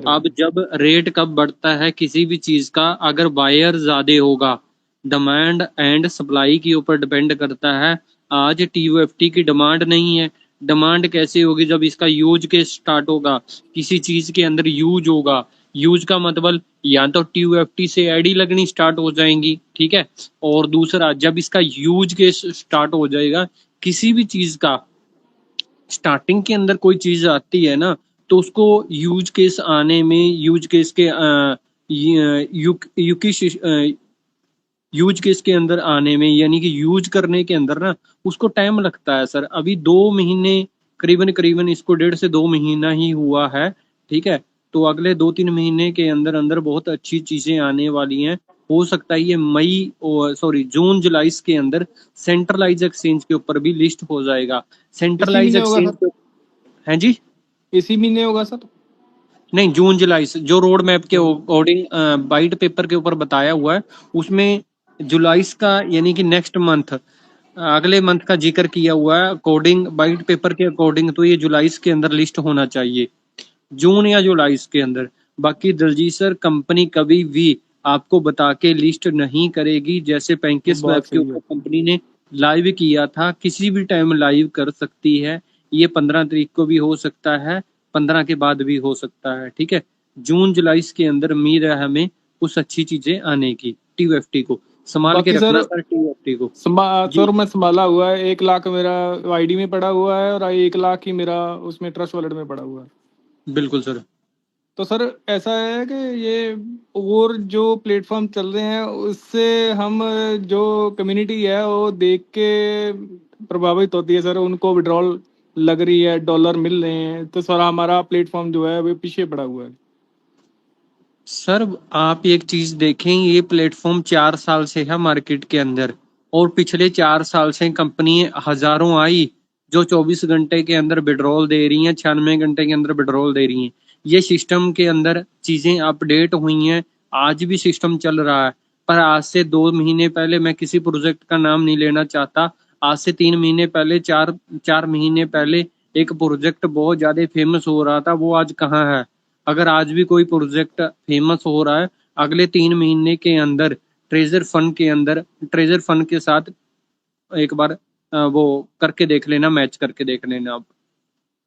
अब जब रेट कब बढ़ता है किसी भी चीज का? अगर बायर ज्यादा होगा, डिमांड एंड सप्लाई के ऊपर डिपेंड करता है। आज TUFT की डिमांड नहीं है, डिमांड कैसे होगी? जब इसका यूज के स्टार्ट होगा, किसी चीज के अंदर यूज होगा, यूज का मतलब या तो TUFT से एडी लगनी स्टार्ट हो जाएंगी, ठीक है, और दूसरा जब इसका यूज के स्टार्ट हो जाएगा, किसी भी चीज का स्टार्टिंग के अंदर कोई चीज आती है ना, तो उसको यूज केस आने में, यूज केस के यूज केस के अंदर आने में, यानी कि यूज करने के अंदर ना उसको टाइम लगता है सर। अभी 2 महीने करीबन करीबन इसको 1.5 से 2 महीना ही हुआ है, ठीक है, तो अगले 2-3 महीने के अंदर अंदर बहुत अच्छी चीजें आने वाली हैं। हो सकता है ये मई सॉरी जून जुलाई के अंदर सेंट्रलाइज एक्सचेंज के ऊपर भी लिस्ट हो जाएगा। इसी सेंट्रलाइज महीने होगा एक्सचेंज सर? है जी, इसी महीने होगा सर? नहीं जून जुलाई से जो रोड मैप के अकॉर्डिंग वाइट पेपर के ऊपर बताया हुआ है, उसमें जुलाई का यानी कि नेक्स्ट मंथ, अगले मंथ का जिक्र किया हुआ है। अकॉर्डिंग वाइट पेपर के अकॉर्डिंग तो ये जुलाई के अंदर लिस्ट होना चाहिए, जून या जुलाई के अंदर। बाकी दलजीत सर कंपनी कभी भी आपको बता के लिस्ट नहीं करेगी। जैसे पैंकेस वेब बात के सही ऊपर है। कंपनी ने लाइव किया था, किसी भी टाइम लाइव कर सकती है, ये 15 तारीख को भी हो सकता है, 15 के बाद भी हो सकता है, ठीक है। जून जुलाई के अंदर उम्मीद है हमें कुछ अच्छी चीजें आने की। TUFT को संभाल के बाकी सर रखना सर, TUFT को जी। सर मैं संभाला हुआ है, 1 लाख मेरा आईडी में पड़ा हुआ है और 1 लाख ही मेरा उसमें ट्रस्ट वॉलेट में पड़ा हुआ है। बिल्कुल सर। तो सर ऐसा है कि ये और जो प्लेटफॉर्म चल रहे हैं उससे हम जो कम्युनिटी है वो देख के प्रभावित होती है सर, उनको विड्रॉल लग रही है, डॉलर मिल रहे हैं, तो सर हमारा प्लेटफॉर्म जो है वो पीछे पड़ा हुआ है। सर आप एक चीज देखें, ये प्लेटफॉर्म 4 साल से है मार्केट के अंदर, और पिछले 4 साल से कंपनी हजारों आई जो 24 घंटे के अंदर विड्रॉल दे रही हैं, 96 घंटे के अंदर विड्रॉल दे रही हैं। ये सिस्टम के अंदर चीजें अपडेट हुई हैं, आज भी सिस्टम चल रहा है। पर आज से 2 महीने पहले, मैं किसी प्रोजेक्ट का नाम नहीं लेना चाहता, आज से 3 महीने पहले, चार महीने पहले एक प्रोजेक्ट बहुत ज्यादा फेमस हो रहा था, वो आज कहाँ है? अगर आज भी कोई प्रोजेक्ट फेमस हो रहा है, अगले 3 महीने के अंदर ट्रेजर फंड के अंदर, ट्रेजर फंड के साथ एक बार वो करके देख लेना, मैच करके देख लेना आप।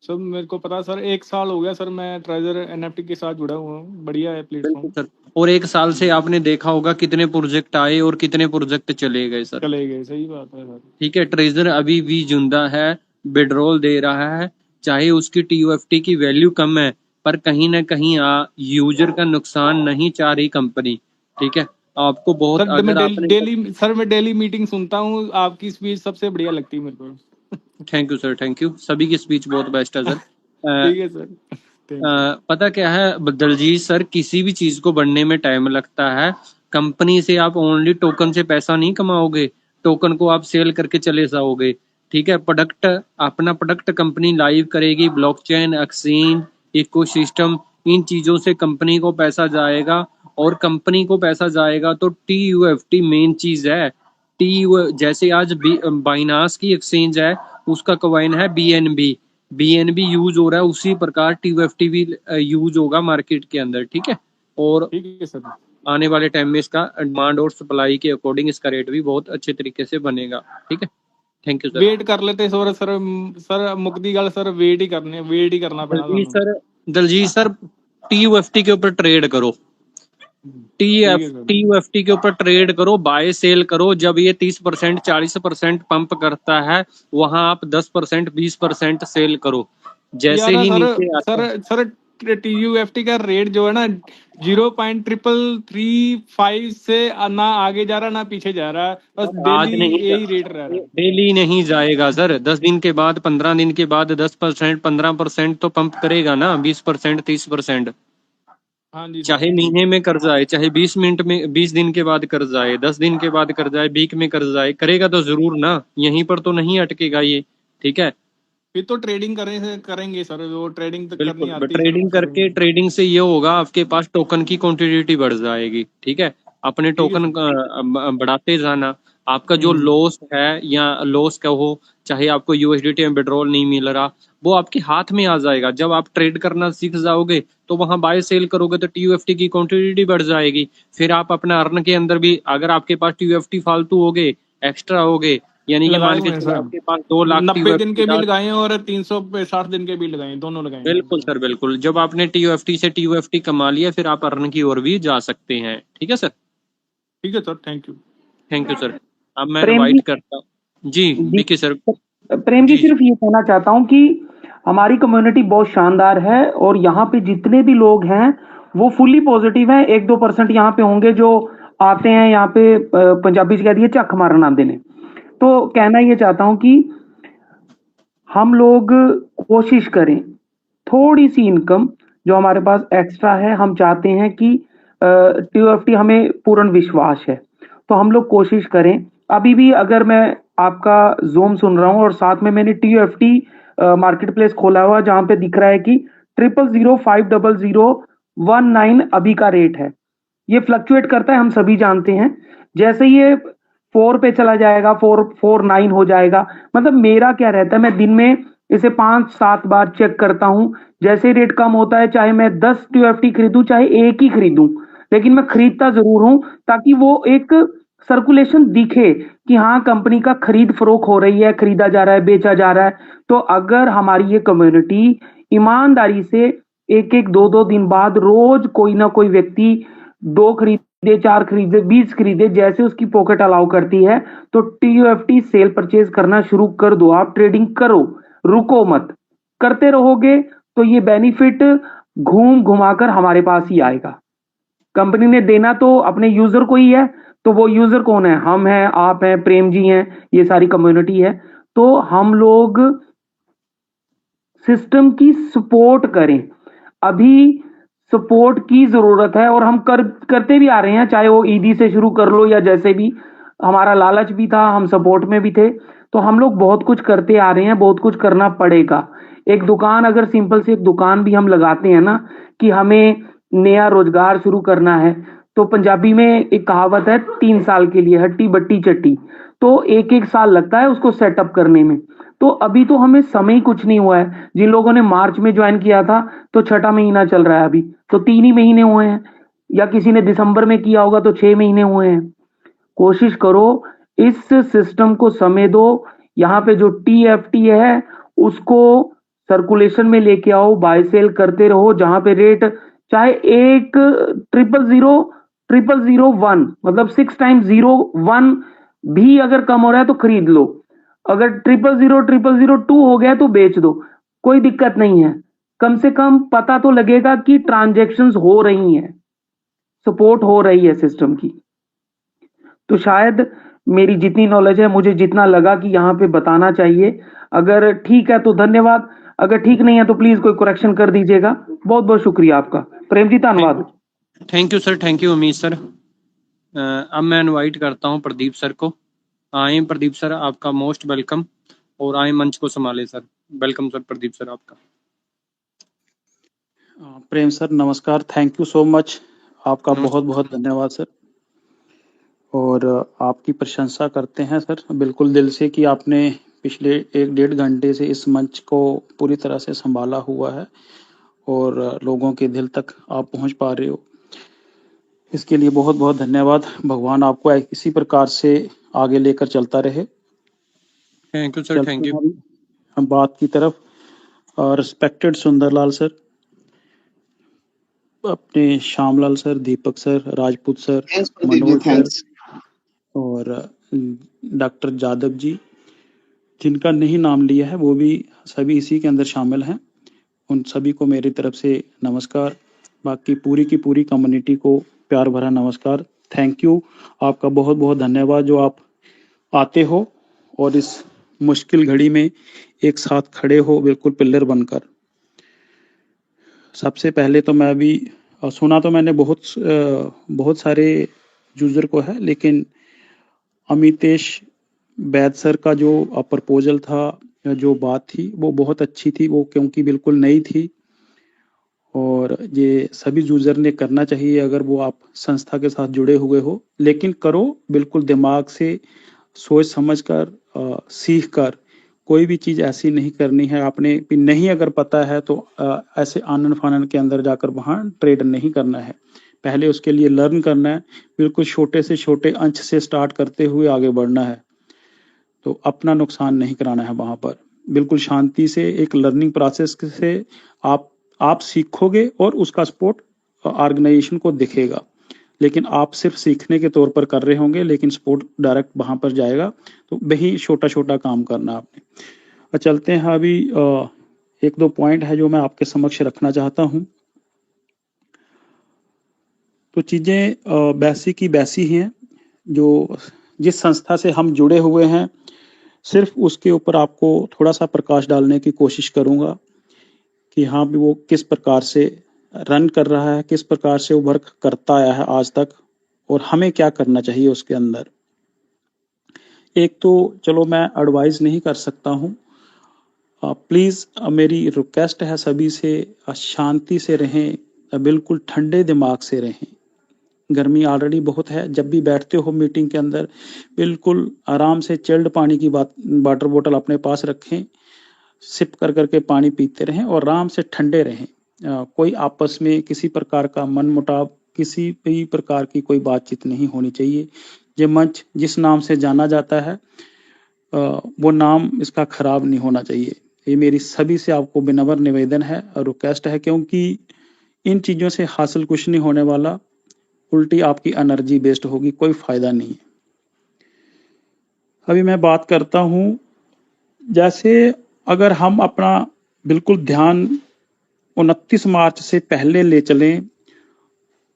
सर मेरे को पता सर, 1 साल हो गया सर मैं ट्रेजर NFT के साथ जुड़ा हुआ हूँ, बढ़िया है प्लेटफॉर्म। सर और 1 साल से आपने देखा होगा कितने प्रोजेक्ट आए और कितने प्रोजेक्ट चले गए सर। चले गए, सही बात है सर। ठीक है, ट्रेजर अभी भी जिंदा है, विड्रॉल दे रहा है, चाहे उसकी TUFT की वैल्यू कम है, पर कहीं ना कहीं यूजर का नुकसान नहीं चाह रही कंपनी, ठीक है। आपको बहुत सर मैं अगर आपने डेली सर मैं डेली मीटिंग सुनता हूँ, आपकी स्पीच सबसे बढ़िया लगती है मेरे को। Thank you sir, thank you. सभी की स्पीच बहुत बेस्ट है सर। ठीक है सर, थैंक यू। पता क्या है दलजीत सर, किसी भी चीज को बढ़ने में टाइम लगता है। कंपनी से आप ओनली टोकन से पैसा नहीं कमाओगे, टोकन को आप सेल करके चले जाओगे, ठीक है। प्रोडक्ट, अपना प्रोडक्ट कंपनी लाइव करेगी, ब्लॉकचेन, एक्सचेंज, इकोसिस्टम, इन चीजों से कंपनी को पैसा जाएगा, और कंपनी को पैसा जाएगा तो TUFT मेन चीज है। जैसे आज बाइनास की एक्सचेंज है, उसका कॉइन है BNB यूज हो रहा है, उसी प्रकार TUFT भी यूज होगा मार्केट के अंदर, ठीक है। और ठीक है सर, आने वाले टाइम में इसका डिमांड और सप्लाई के अकॉर्डिंग इसका रेट भी बहुत अच्छे तरीके से बनेगा, ठीक है। Thank you sir. वेट कर लेते सर। सर मुकदी गल सर, वेट ही करना पैना दलजीत सर TUFT के ऊपर ट्रेड करो, TUFT के ऊपर ट्रेड करो, बाय सेल करो। जब ये 30% 40% पंप करता है, वहां आप 10% 20% सेल करो। जैसे ही नीचे आता है सर TUFT का रेट जो है ना 0.3335 से ना आगे जा रहा ना पीछे जा रहा है, बस आज डेली नहीं, यही रेट रह रहा है। डेली नहीं जाएगा सर, 10 दिन के बाद, 15 दिन के बाद 10% 15% तो पंप करेगा ना, 20% 30%। हाँ जी, चाहे महीने में कर्ज आए, चाहे 20 मिनट में, 20 दिन के बाद कर्ज आए, 10 दिन के बाद कर्ज आए, वीक में कर्ज आए, करेगा तो जरूर ना, यहीं पर तो नहीं अटकेगा ये, ठीक है। फिर तो ट्रेडिंग करेंगे सर, वो ट्रेडिंग तो करनी बिल्कुल, आती है। ट्रेडिंग करके, ट्रेडिंग से ये होगा आपके पास टोकन की क्वांटिटी बढ़ जाएगी, ठीक है। अपने टोकन बढ़ाते जाना, आपका जो लॉस है या लॉस कहो, चाहे आपको USDT में विड्रॉल नहीं मिल रहा, वो आपके हाथ में आ जाएगा। जब आप ट्रेड करना सीख जाओगे तो वहां बाय सेल करोगे तो TUFT की क्वांटिटी बढ़ जाएगी। फिर आप अपना अर्न के अंदर भी, अगर आपके पास TUFT फालतू हो गए, एक्स्ट्रा हो गए, यानी कि लगाए मान के हुए हैं चलो सर, आपके पास 2 लाख की 90 दिन के भी डाल, लगाए हैं और 360 दिन के भी लगाए हैं, दोनों लगाए हैं। बिल्कुल सर बिल्कुल। जब आपने टीयूएफटी से टीयूएफटी कमा लिया फिर आप अर्न की ओर भी जा सकते हैं। ठीक है सर। ठीक है sir, thank you. Thank you sir. अब मैं प्रेम इनवाइट जी, करता हूँ जी बीके सर। प्रेम जी जी जी सिर्फ ये कहना चाहता हूँ कि हमारी कम्युनिटी बहुत शानदार है और यहाँ पे जितने भी लोग हैं वो फुल्ली पॉजिटिव हैं। 1-2% यहाँ पे होंगे जो आते हैं यहाँ पे पंजाबी से कह दिए झक मारन आते ने। तो कहना ये चाहता हूँ कि हम लोग कोशिश करें, थोड़ी सी इनकम जो हमारे पास एक्स्ट्रा है, हम चाहते हैं कि टीओएफटी हमें पूर्ण विश्वास है तो हम लोग कोशिश करें। अभी भी अगर मैं आपका जूम सुन रहा हूं और साथ में मैंने टीओएफटी मार्केट प्लेस खोला हुआ जहां पे दिख रहा है कि 00050019 अभी का रेट है। ये फ्लक्चुएट करता है, हम सभी जानते हैं। जैसे ये 4 पे चला जाएगा, 449 हो जाएगा। मतलब मेरा क्या रहता है, मैं दिन में इसे 5-7 बार चेक करता हूं। जैसे रेट कम होता है, चाहे मैं 10 टीएफटी खरीदूं चाहे एक ही खरीदूं, लेकिन मैं खरीदता जरूर हूं ताकि वो एक सर्कुलेशन दिखे कि हाँ कंपनी का खरीद फरोख हो रही है, खरीदा जा रहा है, बेचा जा रहा है। तो अगर हमारी ये कम्युनिटी ईमानदारी से एक एक 2-2 दिन बाद रोज कोई ना कोई व्यक्ति 2 खरीदे, 4 खरीदे, 20 खरीदे, जैसे उसकी पॉकेट अलाउ करती है, तो टीयूएफटी सेल परचेज करना शुरू कर दो। आप ट्रेडिंग करो, रुको मत। करते रहोगे तो ये बेनिफिट घूम घुमाकर हमारे पास ही आएगा। कंपनी ने देना तो अपने यूजर को ही है, तो वो यूजर कौन है? हम हैं, आप हैं, प्रेम जी हैं, ये सारी कम्युनिटी है। तो हम लोग सिस्टम की सपोर्ट करें। अभी सपोर्ट की जरूरत है और हम करते भी आ रहे हैं, चाहे वो ईदी से शुरू कर लो या जैसे भी। हमारा लालच भी था, हम सपोर्ट में भी थे, तो हम लोग बहुत कुछ करते आ रहे हैं, बहुत कुछ करना पड़ेगा। एक दुकान, अगर सिंपल से एक दुकान भी हम लगाते हैं ना कि हमें नया रोजगार शुरू करना है, तो पंजाबी में एक कहावत है 3 साल के लिए हट्टी बट्टी चट्टी। तो 1-1 साल लगता है उसको सेटअप करने में। तो अभी तो हमें समय ही कुछ नहीं हुआ है। जिन लोगों ने मार्च में ज्वाइन किया था तो 6ठा महीना चल रहा है, अभी तो 3 ही महीने हुए हैं, या किसी ने दिसंबर में किया होगा तो 6 महीने हुए हैं। कोशिश करो, इस सिस्टम को समय दो। यहाँ पे जो टीएफटी है उसको सर्कुलेशन में लेके आओ, बाय सेल करते रहो। जहां पे रेट चाहे 1 00001 मतलब 6 टाइम्स 01 भी अगर कम हो रहा है तो खरीद लो। अगर 0000002 हो गया तो बेच दो, कोई दिक्कत नहीं है। कम से कम पता तो लगेगा कि ट्रांजैक्शंस हो रही हैं, सपोर्ट हो रही है सिस्टम की। तो शायद मेरी जितनी नॉलेज है, मुझे जितना लगा कि यहाँ पे बताना चाहिए। अगर ठीक है तो धन्यवाद, अगर ठीक नहीं है तो प्लीज कोई करेक्शन कर दीजिएगा। बहुत बहुत शुक्रिया आपका। प्रेम जी धन्यवाद। Thank you sir, thank you Amit sir. अब मैं इनवाइट करता हूँ प्रदीप सर को। आए प्रदीप सर, आपका मोस्ट वेलकम, और आए मंच को संभाले sir. Welcome sir Pradeep sir आपका। प्रेम सर नमस्कार, थैंक यू सो मच, आपका बहुत बहुत धन्यवाद सर। और आपकी प्रशंसा करते हैं सर बिल्कुल दिल से कि आपने पिछले 1-1.5 घंटे से इस मंच को पूरी तरह से संभाला हुआ है और लोगों के दिल तक आप पहुंच पा रहे हो, इसके लिए बहुत बहुत धन्यवाद। भगवान आपको इसी प्रकार से आगे लेकर चलता रहे। Thank you sir, thank you. हम बात की तरफ, रिस्पेक्टेड सुंदरलाल सर, अपने Shyamlal sir, Deepak sir, Rajput sir, Manoj sir और डॉक्टर जादव जी, जिनका नहीं नाम लिया है वो भी सभी इसी के अंदर शामिल हैं, उन सभी को मेरी तरफ से नमस्कार। बाकी पूरी की पूरी कम्युनिटी को प्यार भरा नमस्कार। थैंक यू, आपका बहुत बहुत धन्यवाद जो आप आते हो और इस मुश्किल घड़ी में एक साथ खड़े हो बिल्कुल पिलर बनकर। सबसे पहले तो मैं भी सुना तो मैंने बहुत सारे यूजर को है, लेकिन अमितेश बैद सर का जो प्रपोजल था, जो बात थी वो बहुत अच्छी थी, वो क्योंकि बिल्कुल नई थी और ये सभी यूजर ने करना चाहिए अगर वो आप संस्था के साथ जुड़े हुए हो। लेकिन करो बिल्कुल दिमाग से, सोच समझ कर, सीख कर। कोई भी चीज़ ऐसी नहीं करनी है, आपने भी नहीं अगर पता है तो ऐसे आनन फानन के अंदर जाकर वहाँ ट्रेड नहीं करना है। पहले उसके लिए लर्न करना है, बिल्कुल छोटे से छोटे अंश से स्टार्ट करते हुए आगे बढ़ना है। तो अपना नुकसान नहीं कराना है वहां पर। बिल्कुल शांति से एक लर्निंग प्रोसेस से आप सीखोगे और उसका सपोर्ट ऑर्गेनाइजेशन को दिखेगा, लेकिन आप सिर्फ सीखने के तौर पर कर रहे होंगे, लेकिन सपोर्ट डायरेक्ट वहां पर जाएगा। तो वही छोटा छोटा काम करना आपने। और चलते हैं अभी एक दो पॉइंट है जो मैं आपके समक्ष रखना चाहता हूं। तो चीजें वैसी की वैसी ही हैं, जो जिस संस्था से हम जुड़े हुए हैं सिर्फ उसके ऊपर आपको थोड़ा सा प्रकाश डालने की कोशिश करूंगा कि हाँ भी वो किस प्रकार से रन कर रहा है, किस प्रकार से वो वर्क करता आया है आज तक, और हमें क्या करना चाहिए उसके अंदर। एक तो चलो मैं एडवाइस नहीं कर सकता हूँ, प्लीज़ मेरी रिक्वेस्ट है सभी से, शांति से रहें, बिल्कुल ठंडे दिमाग से रहें। गर्मी ऑलरेडी बहुत है। जब भी बैठते हो मीटिंग के अंदर बिल्कुल आराम से चिल्ड पानी की वाटर बोतल अपने पास रखें, सिप कर करके पानी पीते रहें और आराम से ठंडे रहें। कोई आपस में किसी प्रकार का मनमुटाव, किसी भी प्रकार की कोई बातचीत नहीं होनी चाहिए। ये मंच जिस नाम से जाना जाता है वो नाम इसका खराब नहीं होना चाहिए। ये मेरी सभी से आपको विनम्र निवेदन है और रिक्वेस्ट है, क्योंकि इन चीज़ों से हासिल कुछ नहीं होने वाला, उल्टी आपकी एनर्जी वेस्ट होगी, कोई फायदा नहीं है। अभी मैं बात करता हूं, जैसे अगर हम अपना बिल्कुल ध्यान 29 मार्च से पहले ले चलें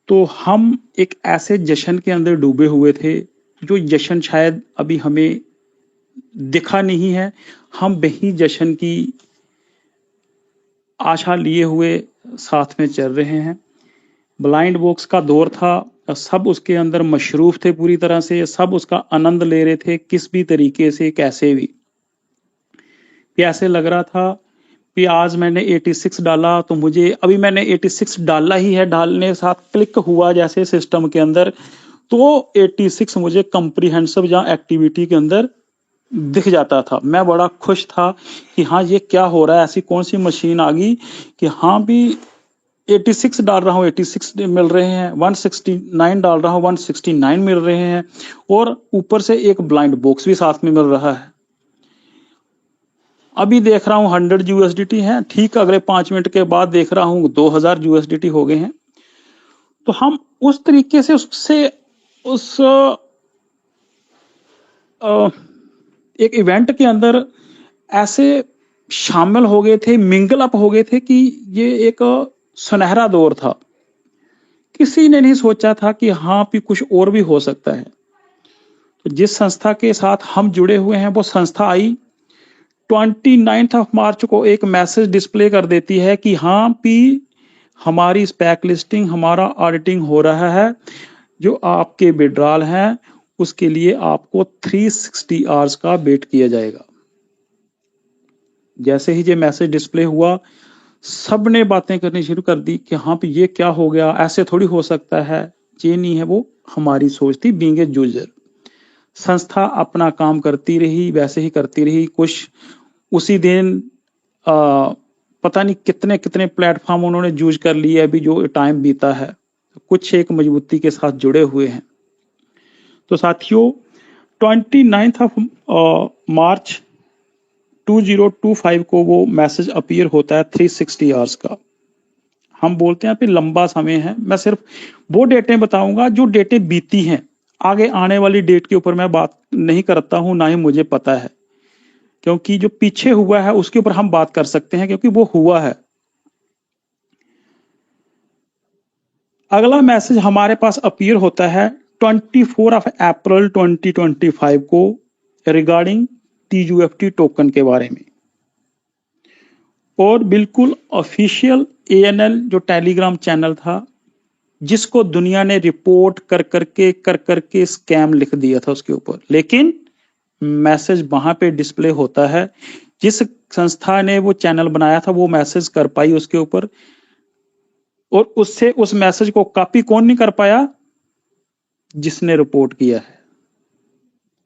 तो हम एक ऐसे जश्न के अंदर डूबे हुए थे जो जश्न शायद अभी हमें दिखा नहीं है। हम वही जश्न की आशा लिए हुए साथ में चल रहे हैं। ब्लाइंड बॉक्स का दौर था, सब उसके अंदर मशरूफ थे पूरी तरह से, सब उसका आनंद ले रहे थे किस भी तरीके से, कैसे भी। ऐसे लग रहा था कि आज मैंने 86 डाला तो मुझे, अभी मैंने 86 डाला ही है, डालने के साथ क्लिक हुआ जैसे सिस्टम के अंदर, तो 86 मुझे कॉम्प्रिहेंसिव या एक्टिविटी के अंदर दिख जाता था। मैं बड़ा खुश था कि हाँ ये क्या हो रहा है, ऐसी कौन सी मशीन आ गई कि हाँ भी 86 डाल रहा हूँ 86 मिल रहे हैं, 169 डाल रहा हूँ 169 मिल रहे हैं, और ऊपर से एक ब्लाइंड बॉक्स भी साथ में मिल रहा है। अभी देख रहा हूँ 100 USDT है, ठीक अगले 5 मिनट के बाद देख रहा हूँ 2000 USDT हो गए हैं। तो हम उस तरीके से उससे उस एक इवेंट के अंदर ऐसे शामिल हो गए थे, मिंगल अप हो गए थे कि ये एक सुनहरा दौर था। किसी ने नहीं सोचा था कि हाँ भी कुछ और भी हो सकता है। तो जिस संस्था के साथ हम जुड़े हुए हैं वो संस्था आई 29 मार्च को एक मैसेज डिस्प्ले कर देती है कि हाँ भी हमारी स्पैक लिस्टिंग, हमारा ऑडिटिंग हो रहा है, जो आपके विड्रॉल हैं उसके लिए आपको 360 आवर्स का वेट किया जाएगा। जैसे ही ये मैसेज डिस्प्ले हुआ सब ने बातें करनी शुरू कर दी कि हाँ भी ये क्या हो गया, ऐसे थोड़ी हो सकता है। ये नहीं है, वो हमारी सोच थी बीइंग ए यूजर। संस्था अपना काम करती रही, वैसे ही करती रही। कुछ उसी दिन पता नहीं कितने कितने प्लेटफॉर्म उन्होंने यूज कर लिए अभी जो टाइम बीता है। कुछ एक मजबूती के साथ जुड़े हुए हैं। तो साथियों 29 मार्च 2025 को वो मैसेज अपीयर होता है 360 आवर्स का। हम बोलते हैं फिर लंबा समय है। मैं सिर्फ वो डेटें बताऊंगा जो डेटें बीती हैं। आगे आने वाली डेट के ऊपर मैं बात नहीं करता हूं, ना ही मुझे पता है, क्योंकि जो पीछे हुआ है उसके ऊपर हम बात कर सकते हैं क्योंकि वो हुआ है। अगला मैसेज हमारे पास अपीयर होता है 24 अप्रैल 2025 को रिगार्डिंग TUFT टोकन के बारे में, और बिल्कुल ऑफिशियल ANL जो टेलीग्राम चैनल था जिसको दुनिया ने रिपोर्ट कर करके स्कैम लिख दिया था उसके ऊपर, लेकिन मैसेज वहां पे डिस्प्ले होता है। जिस संस्था ने वो चैनल बनाया था वो मैसेज कर पाई उसके ऊपर, और उससे उस मैसेज को कॉपी कौन नहीं कर पाया? जिसने रिपोर्ट किया है।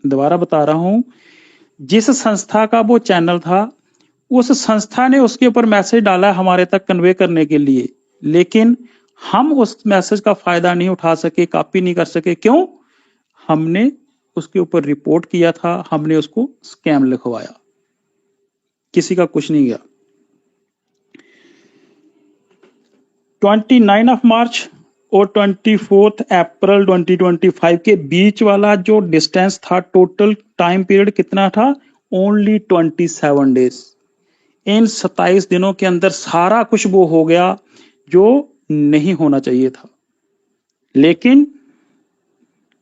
दोबारा बता रहा हूं, जिस संस्था का वो चैनल था उस संस्था ने उसके ऊपर मैसेज डाला हमारे तक कन्वे करने के लिए, लेकिन हम उस मैसेज का फायदा नहीं उठा सके, कॉपी नहीं कर सके। क्यों? हमने उसके ऊपर रिपोर्ट किया था, हमने उसको स्कैम लिखवाया, किसी का कुछ नहीं गया। 29 ऑफ मार्च और 24 अप्रैल 2025 के बीच वाला जो डिस्टेंस था, टोटल टाइम पीरियड कितना था? Only 27 days. इन 27 दिनों के अंदर सारा कुछ वो हो गया जो नहीं होना चाहिए था, लेकिन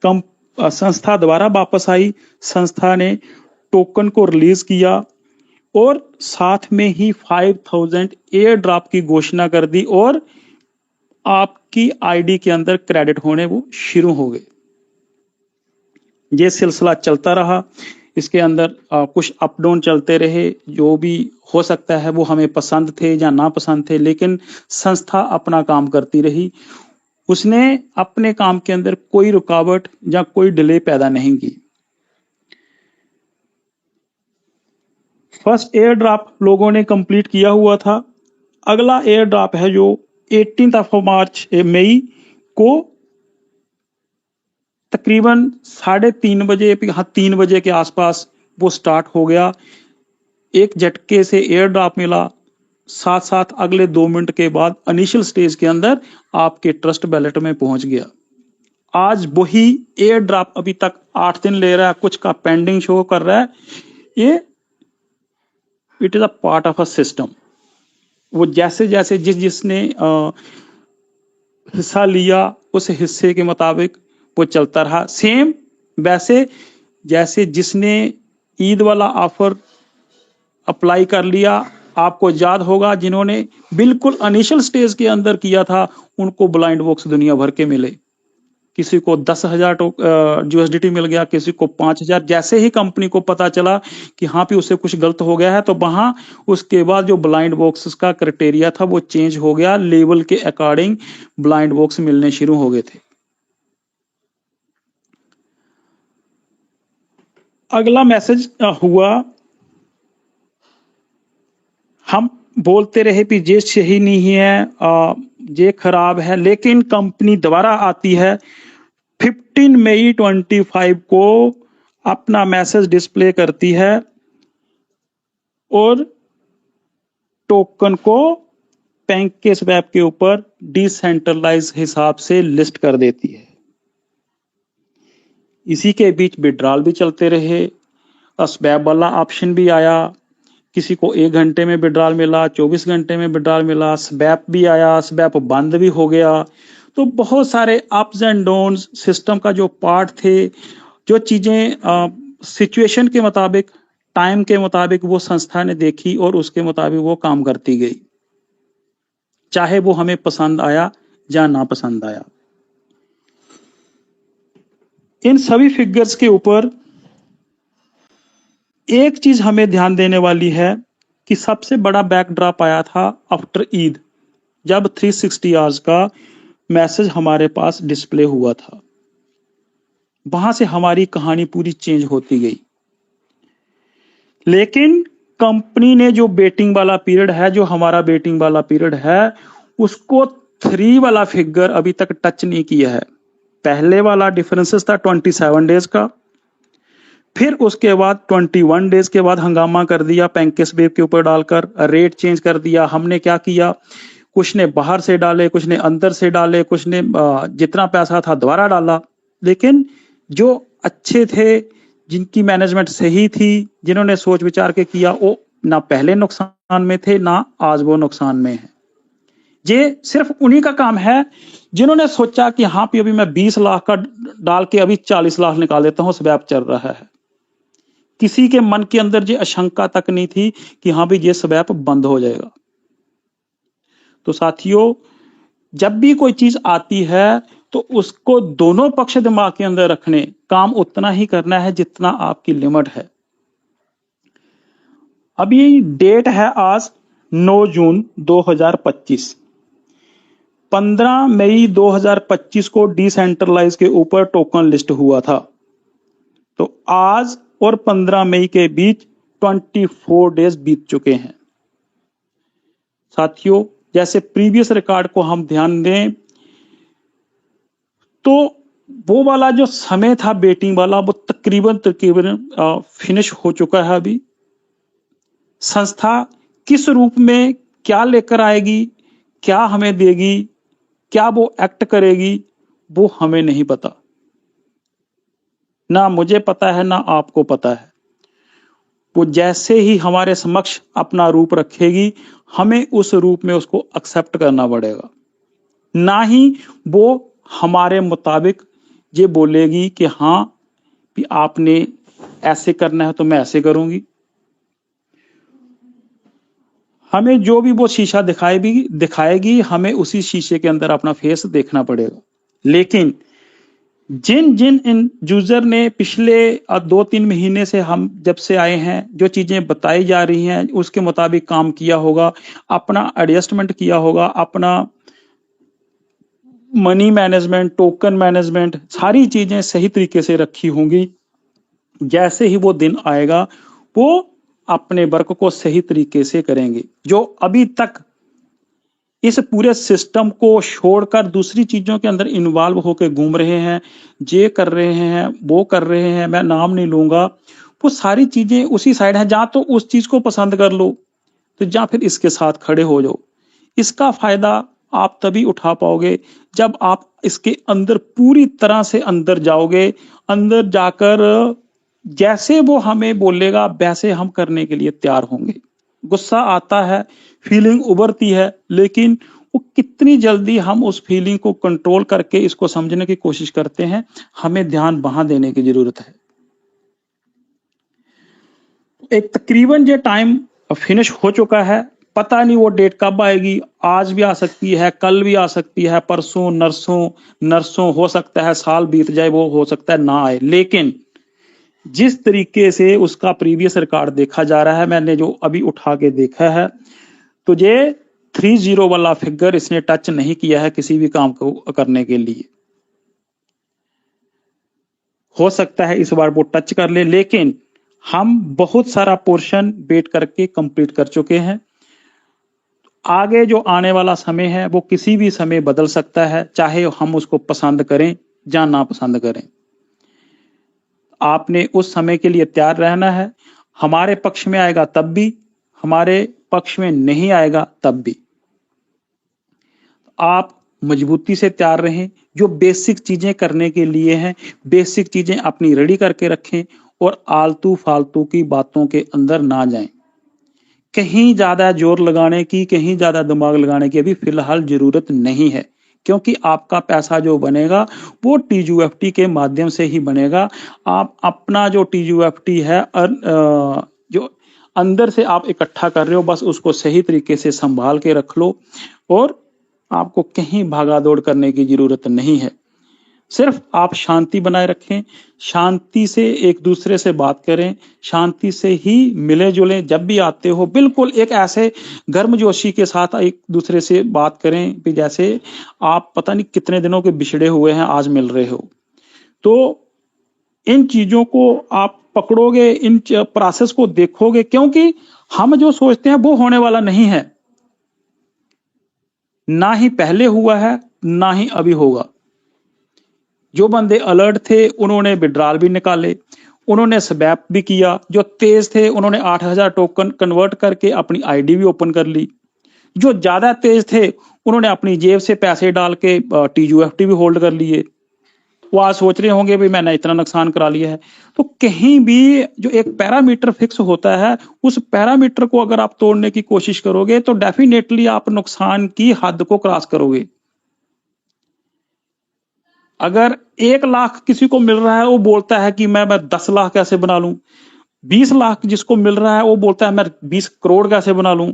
संस्था द्वारा वापस आई। संस्था ने टोकन को रिलीज किया और साथ में ही 5000 एयर ड्रॉप की घोषणा कर दी और आपकी आईडी के अंदर क्रेडिट होने वो शुरू हो गए। ये सिलसिला चलता रहा, इसके अंदर कुछ अप डाउन चलते रहे, जो भी हो सकता है वो हमें पसंद थे या ना पसंद थे, लेकिन संस्था अपना काम करती रही। उसने अपने काम के अंदर कोई रुकावट या कोई डिले पैदा नहीं की। फर्स्ट एयर ड्रॉप लोगों ने कंप्लीट किया हुआ था। अगला एयर ड्रॉप है जो 18 ऑफ मार्च मई को तकरीबन 3:30 बजे, 3 बजे के आसपास वो स्टार्ट हो गया। एक झटके से एयर ड्रॉप मिला, साथ साथ अगले 2 मिनट के बाद इनिशियल स्टेज के अंदर आपके ट्रस्ट बैलेट में पहुंच गया। आज वही एयर ड्रॉप अभी तक 8 दिन ले रहा है, कुछ का पेंडिंग शो कर रहा है। ये it is a part of a system. वो जैसे जैसे जिसने हिस्सा लिया उस हिस्से के मुताबिक वो चलता रहा। सेम वैसे जैसे जिसने ईद वाला ऑफर अप्लाई कर लिया, आपको याद होगा जिन्होंने बिल्कुल इनिशियल स्टेज के अंदर किया था उनको ब्लाइंड बॉक्स दुनिया भर के मिले। किसी को 10,000 USDT मिल गया, किसी को 5,000। जैसे ही कंपनी को पता चला कि हाँ भी उससे कुछ गलत हो गया है, तो वहां उसके बाद जो ब्लाइंड बॉक्स का क्राइटेरिया था वो चेंज हो गया। लेवल के अकॉर्डिंग ब्लाइंड बॉक्स मिलने शुरू हो गए थे। अगला मैसेज हुआ, हम बोलते रहे कि ये सही नहीं है, ये खराब है, लेकिन कंपनी दोबारा आती है 15 मई 25 को अपना मैसेज डिस्प्ले करती है और टोकन को पैंकेस्वैप के ऊपर डिसेंट्रलाइज हिसाब से लिस्ट कर देती है। इसी के बीच विड्रॉल भी चलते रहे, स्वैप वाला ऑप्शन भी आया। किसी को 1 घंटे में विड्रॉल मिला, 24 घंटे में विड्रॉल मिला, स्वैप भी आया, स्वैप बंद भी हो गया। तो बहुत सारे अप्स एंड डाउन्स सिस्टम का जो पार्ट थे, जो चीजें सिचुएशन के मुताबिक, टाइम के मुताबिक वो संस्था ने देखी और उसके मुताबिक वो काम करती गई, चाहे वो हमें पसंद आया या ना पसंद आया। इन सभी फिगर्स के ऊपर एक चीज हमें ध्यान देने वाली है कि सबसे बड़ा बैकड्रॉप आया था आफ्टर ईद, जब 360 आवर्स का मैसेज हमारे पास डिस्प्ले हुआ था। वहां से हमारी कहानी पूरी चेंज होती गई। लेकिन कंपनी ने जो बेटिंग वाला पीरियड है, जो हमारा बेटिंग वाला पीरियड है, उसको 3 वाला फिगर अभी तक टच नहीं किया है। पहले वाला डिफरेंसेस था 27 डेज का, फिर उसके बाद 21 डेज के बाद हंगामा कर दिया पैंकेस्वैप के ऊपर डालकर, रेट चेंज कर दिया। हमने क्या किया, कुछ ने बाहर से डाले, कुछ ने अंदर से डाले, कुछ ने जितना पैसा था दोबारा डाला। लेकिन जो अच्छे थे, जिनकी मैनेजमेंट सही थी, जिन्होंने सोच विचार के किया, वो ना पहले नुकसान में थे ना आज वो नुकसान में है। ये सिर्फ उन्हीं का काम है जिन्होंने सोचा कि हाँ भी अभी मैं 20 लाख का डाल के अभी 40 लाख निकाल देता हूं, स्वैप चल रहा है। किसी के मन के अंदर ये आशंका तक नहीं थी कि हाँ भी ये स्वैप बंद हो जाएगा। तो साथियों, जब भी कोई चीज आती है तो उसको दोनों पक्ष दिमाग के अंदर रखने, काम उतना ही करना है जितना आपकी लिमिट है। अभी डेट है आज 9 जून 2025। 15 मई 2025 को डिसेंट्रलाइज के ऊपर टोकन लिस्ट हुआ था। तो आज और 15 मई के बीच 24 डेज बीत चुके हैं। साथियों, जैसे प्रीवियस रिकॉर्ड को हम ध्यान दें तो वो वाला जो समय था बेटिंग वाला वो तकरीबन फिनिश हो चुका है। अभी संस्था किस रूप में क्या लेकर आएगी, क्या हमें देगी, क्या वो एक्ट करेगी, वो हमें नहीं पता, ना मुझे पता है ना आपको पता है। वो जैसे ही हमारे समक्ष अपना रूप रखेगी हमें उस रूप में उसको एक्सेप्ट करना पड़ेगा, ना ही वो हमारे मुताबिक ये बोलेगी कि हाँ भी आपने ऐसे करना है तो मैं ऐसे करूंगी। हमें जो भी वो शीशा दिखाएगी हमें उसी शीशे के अंदर अपना फेस देखना पड़ेगा। लेकिन जिन जिन इन यूजर ने पिछले 2-3 महीने से हम जब से आए हैं जो चीजें बताई जा रही हैं उसके मुताबिक काम किया होगा, अपना एडजस्टमेंट किया होगा, अपना मनी मैनेजमेंट, टोकन मैनेजमेंट, सारी चीजें सही तरीके से रखी होंगी। जैसे ही वो दिन आएगा वो अपने वर्क को सही तरीके से करेंगे। जो अभी तक इस पूरे सिस्टम को छोड़कर दूसरी चीजों के अंदर इन्वॉल्व होकर घूम रहे हैं, ये कर रहे हैं, वो कर रहे हैं, मैं नाम नहीं लूंगा, वो सारी चीजें उसी साइड है। जहां तो उस चीज को पसंद कर लो तो जहां फिर इसके साथ खड़े हो जाओ। इसका फायदा आप तभी उठा पाओगे जब आप इसके अंदर पूरी तरह से अंदर जाओगे। अंदर जाकर जैसे वो हमें बोलेगा वैसे हम करने के लिए तैयार होंगे। गुस्सा आता है, फीलिंग उभरती है, लेकिन वो कितनी जल्दी हम उस फीलिंग को कंट्रोल करके इसको समझने की कोशिश करते हैं, हमें ध्यान वहां देने की जरूरत है। एक तकरीबन ये टाइम फिनिश हो चुका है, पता नहीं वो डेट कब आएगी, आज भी आ सकती है, कल भी आ सकती है, परसों नरसों हो सकता है, साल बीत जाए, वो हो सकता है ना आए। लेकिन जिस तरीके से उसका प्रीवियस रिकॉर्ड देखा जा रहा है, मैंने जो अभी उठा के देखा है, तो ये 30 वाला फिगर इसने टच नहीं किया है किसी भी काम को करने के लिए। हो सकता है इस बार वो टच कर ले, लेकिन हम बहुत सारा पोर्शन वेट करके कंप्लीट कर चुके हैं। आगे जो आने वाला समय है वो किसी भी समय बदल सकता है, चाहे हम उसको पसंद करें या ना पसंद करें। आपने उस समय के लिए तैयार रहना है। हमारे पक्ष में आएगा तब भी, हमारे पक्ष में नहीं आएगा तब भी। आप मजबूती से तैयार रहें। जो बेसिक चीजें करने के लिए हैं, बेसिक चीजें अपनी रेडी करके रखें और आलतू फालतू की बातों के अंदर ना जाएं। कहीं ज्यादा जोर लगाने की, कहीं ज्यादा दिमाग लगाने की अभी फिलहाल जरूरत नहीं है, क्योंकि आपका पैसा जो बनेगा वो टीयूएफटी के माध्यम से ही बनेगा। आप अपना जो टीयूएफटी है जो अंदर से आप इकट्ठा कर रहे हो, बस उसको सही तरीके से संभाल के रख लो और आपको कहीं भागा दौड़ करने की जरूरत नहीं है। सिर्फ आप शांति बनाए रखें, शांति से एक दूसरे से बात करें, शांति से ही मिले जुलें। जब भी आते हो बिल्कुल एक ऐसे गर्मजोशी के साथ एक दूसरे से बात करें कि जैसे आप पता नहीं कितने दिनों के बिछड़े हुए हैं, आज मिल रहे हो। तो इन चीजों को आप पकड़ोगे, इन प्रोसेस को देखोगे, क्योंकि हम जो सोचते हैं वो होने वाला नहीं है, ना ही पहले हुआ है ना ही अभी होगा। जो बंदे अलर्ट थे उन्होंने विड्रॉल भी निकाले, उन्होंने स्वैप भी किया। जो तेज थे उन्होंने 8000 टोकन कन्वर्ट करके अपनी आईडी भी ओपन कर ली। जो ज्यादा तेज थे उन्होंने अपनी जेब से पैसे डाल के टीयूएफटी भी होल्ड कर लिए। वो आज सोच रहे होंगे भी मैंने इतना नुकसान करा लिया है। तो कहीं भी जो एक पैरामीटर फिक्स होता है, उस पैरामीटर को अगर आप तोड़ने की कोशिश करोगे तो डेफिनेटली आप नुकसान की हद को क्रॉस करोगे। अगर 1 लाख किसी को मिल रहा है वो बोलता है कि मैं 10 लाख कैसे बना लूं, 20 लाख जिसको मिल रहा है वो बोलता है मैं 20 करोड़ कैसे बना लूं,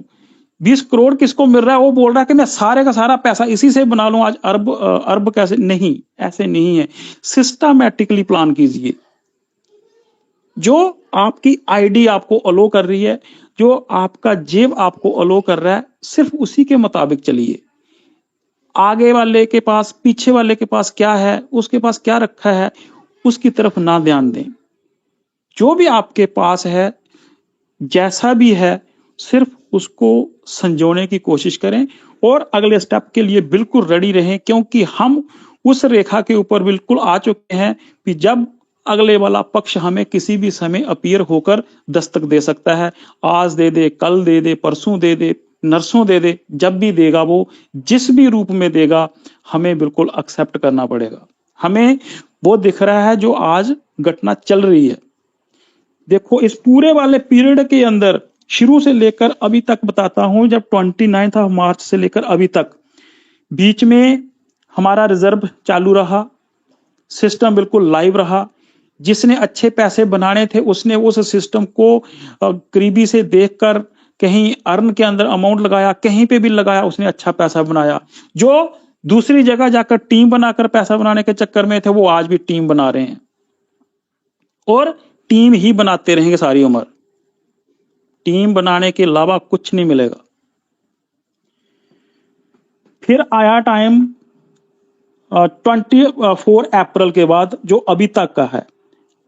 20 करोड़ किसको मिल रहा है वो बोल रहा है कि मैं सारे का सारा पैसा इसी से बना लूं, आज अरब कैसे। नहीं, ऐसे नहीं है। सिस्टमैटिकली प्लान कीजिए। जो आपकी आईडी आपको अलो कर रही है, जो आपका जेब आपको अलो कर रहा है, सिर्फ उसी के मुताबिक चलिए। आगे वाले के पास, पीछे वाले के पास क्या है, उसके पास क्या रखा है, उसकी तरफ ना ध्यान दें। जो भी आपके पास है, जैसा भी है, सिर्फ उसको संजोने की कोशिश करें और अगले स्टेप के लिए बिल्कुल रेडी रहें, क्योंकि हम उस रेखा के ऊपर बिल्कुल आ चुके हैं कि जब अगले वाला पक्ष हमें किसी भी समय अपीयर होकर दस्तक दे सकता है। आज दे दे, कल दे दे, परसों दे दे, नरसों दे दे, जब भी देगा वो जिस भी रूप में देगा हमें बिल्कुल एक्सेप्ट करना पड़ेगा। हमें वो दिख रहा है जो आज घटना चल रही है। देखो इस पूरे वाले पीरियड के अंदर शुरू से लेकर अभी तक बताता हूं, जब 29 मार्च से लेकर अभी तक बीच में हमारा रिजर्व चालू रहा, सिस्टम बिल्कुल लाइव रहा। जिसने अच्छे पैसे बनाने थे उसने उस सिस्टम को करीबी से देखकर कहीं अर्न के अंदर अमाउंट लगाया, कहीं पे भी लगाया, उसने अच्छा पैसा बनाया। जो दूसरी जगह जाकर टीम बनाकर पैसा बनाने के चक्कर में थे वो आज भी टीम बना रहे हैं और टीम ही बनाते रहेंगे सारी उम्र। टीम बनाने के अलावा कुछ नहीं मिलेगा। फिर आया टाइम 24 अप्रैल के बाद जो अभी तक का है।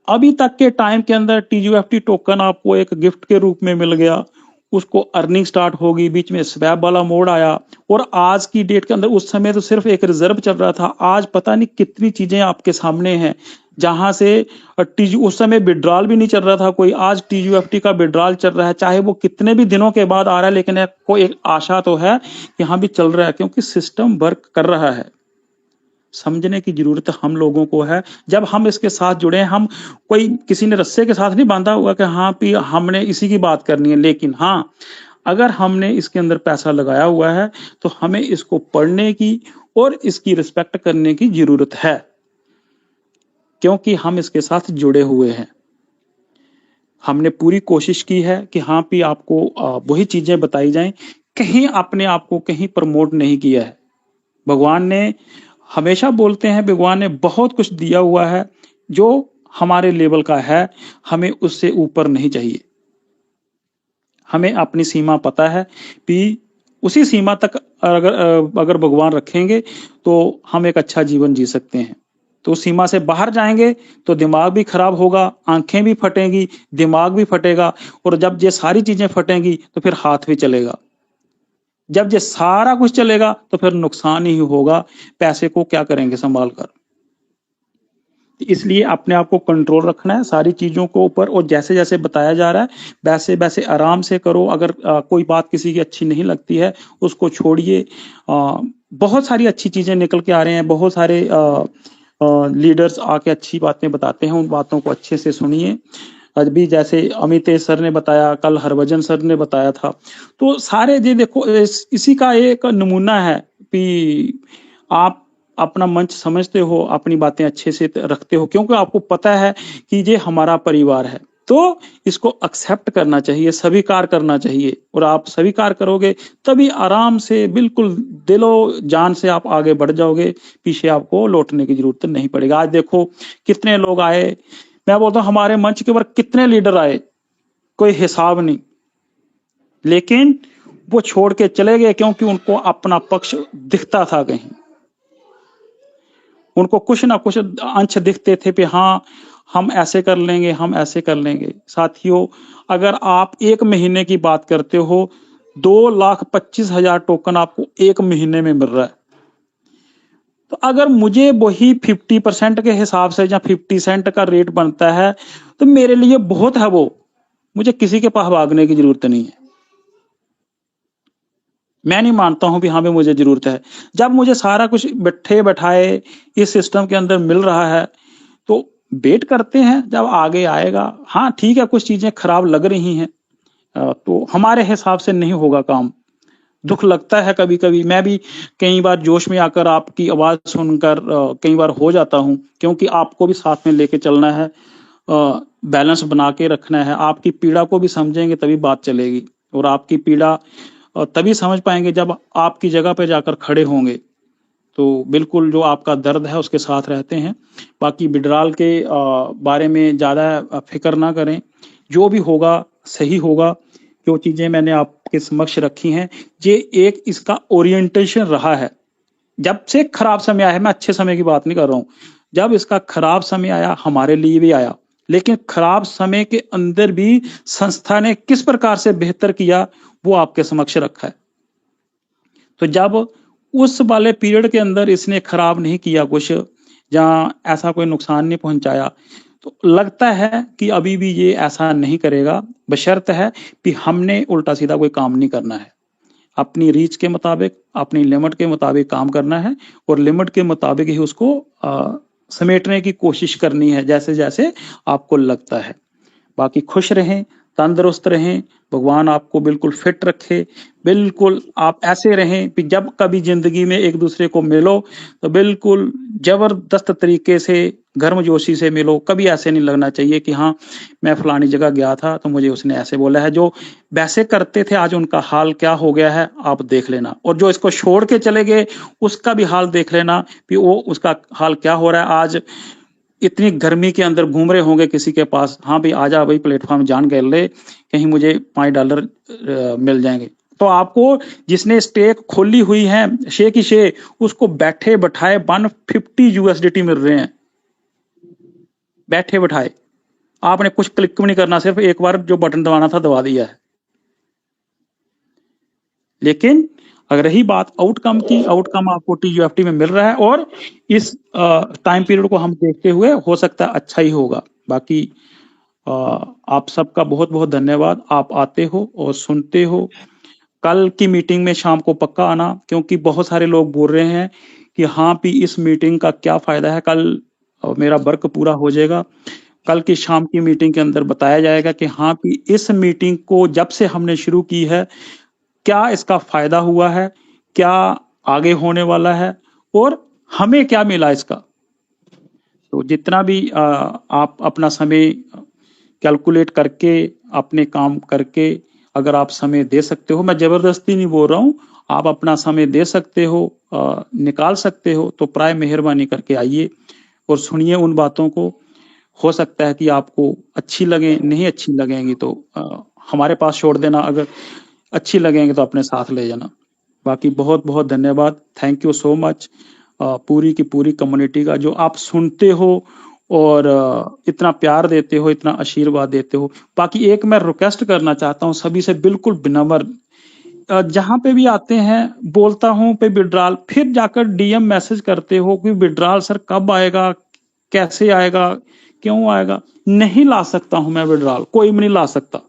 अभी तक के टाइम के अंदर TUFT टोकन आपको एक गिफ्ट के रूप में मिल गया, उसको अर्निंग स्टार्ट होगी, बीच में स्वैप वाला मोड आया और आज की डेट के अंदर, उस समय तो सिर्फ एक रिजर्व चल रहा था, आज पता नहीं कितनी चीजें आपके सामने हैं जहां से उस समय विड्रॉल भी नहीं चल रहा था कोई, आज TUFT का विड्रॉल चल रहा है। चाहे वो कितने भी दिनों के बाद आ रहा है लेकिन कोई एक आशा तो है कि हाँ भी चल रहा है, क्योंकि सिस्टम वर्क कर रहा है। समझने की जरूरत हम लोगों को है। जब हम इसके साथ जुड़े हैं, हम कोई किसी ने रस्से के साथ नहीं बांधा हुआ कि हाँ भी हमने इसी की बात करनी है, लेकिन हाँ अगर हमने इसके अंदर पैसा लगाया हुआ है तो हमें इसको पढ़ने की और इसकी रिस्पेक्ट करने की जरूरत है, क्योंकि हम इसके साथ जुड़े हुए हैं। हमने पूरी कोशिश की है कि हाँ भी आपको वही चीजें बताई जाएं, कहीं अपने आप को कहीं प्रमोट नहीं किया है। भगवान ने हमेशा बोलते हैं, भगवान ने बहुत कुछ दिया हुआ है जो हमारे लेवल का है, हमें उससे ऊपर नहीं चाहिए। हमें अपनी सीमा पता है कि उसी सीमा तक अगर भगवान रखेंगे तो हम एक अच्छा जीवन जी सकते हैं। तो सीमा से बाहर जाएंगे तो दिमाग भी खराब होगा, आंखें भी फटेंगी, दिमाग भी फटेगा, और जब ये सारी चीजें फटेंगी तो फिर हाथ भी चलेगा। जब ये सारा कुछ चलेगा तो फिर नुकसान ही होगा, पैसे को क्या करेंगे संभाल कर। इसलिए अपने आप को कंट्रोल रखना है सारी चीजों के ऊपर, और जैसे जैसे बताया जा रहा है वैसे वैसे आराम से करो। अगर कोई बात किसी की अच्छी नहीं लगती है उसको छोड़िए। बहुत सारी अच्छी चीजें निकल के आ रहे हैं, बहुत सारे लीडर्स आके अच्छी बातें बताते हैं, उन बातों को अच्छे से सुनिए। अभी जैसे अमितेश सर ने बताया, कल हरभजन सर ने बताया था, तो सारे ये देखो इसी का एक नमूना है कि आप अपना मंच समझते हो, अपनी बातें अच्छे से रखते हो, क्योंकि आपको पता है कि ये हमारा परिवार है, तो इसको एक्सेप्ट करना चाहिए, स्वीकार करना चाहिए। और आप स्वीकार करोगे तभी आराम से बिल्कुल दिलो जान से आप आगे बढ़ जाओगे, पीछे आपको लौटने की जरूरत नहीं पड़ेगी। आज देखो कितने लोग आए, मैं बोलता हूं हमारे मंच के ऊपर कितने लीडर आए, कोई हिसाब नहीं, लेकिन वो छोड़ के चले गए क्योंकि उनको अपना पक्ष दिखता था कहीं, उनको कुछ ना कुछ अंश दिखते थे कि हाँ हम ऐसे कर लेंगे, हम ऐसे कर लेंगे। साथियों, अगर आप एक महीने की बात करते हो, 2,25,000 टोकन आपको एक महीने में मिल रहा है, तो अगर मुझे वही 50% के हिसाब से या 50 सेंट का रेट बनता है तो मेरे लिए बहुत है, वो मुझे किसी के पास भागने की जरूरत नहीं है। मैं नहीं मानता हूं भी हाँ भी मुझे जरूरत है। जब मुझे सारा कुछ बैठे बैठाए इस सिस्टम के अंदर मिल रहा है तो वेट करते हैं जब आगे आएगा। हाँ ठीक है, कुछ चीजें खराब लग रही हैं तो हमारे हिसाब से नहीं होगा काम, दुख लगता है कभी कभी। मैं भी कई बार जोश में आकर आपकी आवाज सुनकर कई बार हो जाता हूं, क्योंकि आपको भी साथ में लेके चलना है, बैलेंस बना के रखना है। आपकी पीड़ा को भी समझेंगे तभी बात चलेगी, और आपकी पीड़ा तभी समझ पाएंगे जब आपकी जगह पे जाकर खड़े होंगे। तो बिल्कुल जो आपका दर्द है उसके साथ रहते हैं। बाकी विड्रॉल के बारे में ज़्यादा फिक्र ना करें, जो भी होगा सही होगा। जो चीज़ें मैंने आपके समक्ष रखी हैं, ये एक इसका ओरिएंटेशन रहा है। जब से खराब समय आया है, मैं अच्छे समय की बात नहीं कर रहा हूँ, जब इसका खराब समय आया हमारे लिए भी आया, लेकिन खराब समय के अंदर भी संस्था ने किस प्रकार से बेहतर किया वो आपके समक्ष रखा है। तो जब उस वाले पीरियड के अंदर इसने खराब नहीं किया कुछ, जहाँ ऐसा कोई नुकसान नहीं पहुंचाया, तो लगता है कि अभी भी ये ऐसा नहीं करेगा, बशर्त है कि हमने उल्टा सीधा कोई काम नहीं करना है। अपनी रीच के मुताबिक, अपनी लिमिट के मुताबिक काम करना है और लिमिट के मुताबिक ही उसको समेटने की कोशिश करनी है जैसे जैसे आपको लगता है। बाकी खुश रहें, तंदुरुस्त रहें, भगवान आपको बिल्कुल फिट रखे, बिल्कुल आप ऐसे रहें कि जब कभी जिंदगी में एक दूसरे को मिलो तो बिल्कुल जबरदस्त तरीके से गर्मजोशी से मिलो। कभी ऐसे नहीं लगना चाहिए कि हाँ मैं फलानी जगह गया था तो मुझे उसने ऐसे बोला है। जो वैसे करते थे आज उनका हाल क्या हो गया है आप देख लेना, और जो इसको छोड़ के चले गए उसका भी हाल देख लेना कि वो उसका हाल क्या हो रहा है। आज इतनी गर्मी के अंदर घूम रहे होंगे किसी के पास, हाँ भाई आजा भाई प्लेटफॉर्म जान गए ले, कहीं मुझे $5 मिल जाएंगे। तो आपको जिसने स्टेक खोली हुई है शे की शे, उसको बैठे बैठाए $150 मिल रहे हैं, बैठे बैठाए। आपने कुछ क्लिक भी नहीं करना, सिर्फ एक बार जो बटन दबाना था दबा दिया है। लेकिन अगर रही बात आउटकम की, आउटकम आपको TUFT में मिल रहा है और इस टाइम पीरियड को हम देखते हुए हो सकता है अच्छा ही होगा। बाकी आप सबका बहुत बहुत धन्यवाद, आप आते हो और सुनते हो। कल की मीटिंग में शाम को पक्का आना, क्योंकि बहुत सारे लोग बोल रहे हैं कि हाँ भी इस मीटिंग का क्या फायदा है। कल मेरा वर्क पूरा हो जाएगा, कल की शाम की मीटिंग के अंदर बताया जाएगा कि हाँ भी इस मीटिंग को जब से हमने शुरू की है क्या इसका फायदा हुआ है, क्या आगे होने वाला है और हमें क्या मिला इसका। तो जितना भी आप अपना समय कैलकुलेट करके अपने काम करके अगर आप समय दे सकते हो, मैं जबरदस्ती नहीं बोल रहा हूँ, आप अपना समय दे सकते हो, निकाल सकते हो, तो प्राय मेहरबानी करके आइए और सुनिए उन बातों को। हो सकता है कि आपको अच्छी लगे, नहीं अच्छी लगेंगी तो हमारे पास छोड़ देना, अगर अच्छी लगेंगे तो अपने साथ ले जाना। बाकी बहुत बहुत धन्यवाद, थैंक यू सो मच पूरी की पूरी कम्युनिटी का, जो आप सुनते हो और इतना प्यार देते हो, इतना आशीर्वाद देते हो। बाकी एक मैं रिक्वेस्ट करना चाहता हूँ सभी से, बिल्कुल विनम्र, जहां पे भी आते हैं बोलता हूं पे विड्रॉल, फिर जाकर DM मैसेज करते हो कि विड्रॉल सर कब आएगा, कैसे आएगा, क्यों आएगा। नहीं ला सकता हूं मैं विड्रॉल, कोई भी नहीं ला सकता।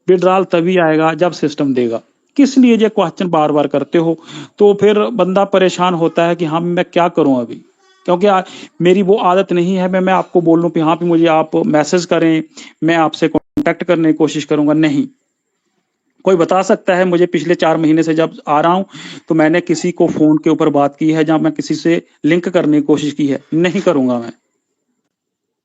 विड्रॉल तभी आएगा जब सिस्टम देगा। किस लिए ये क्वेश्चन बार बार करते हो, तो फिर बंदा परेशान होता है कि हाँ मैं क्या करूं अभी, क्योंकि मेरी वो आदत नहीं है मैं आपको बोल लूं कि हाँ मुझे आप मैसेज करें, मैं आपसे कांटेक्ट करने की कोशिश करूंगा। नहीं, कोई बता सकता है मुझे पिछले 4 महीने से जब आ रहा हूं तो मैंने किसी को फोन के ऊपर बात की है, जहां मैं किसी से लिंक करने की कोशिश की है, नहीं करूंगा मैं।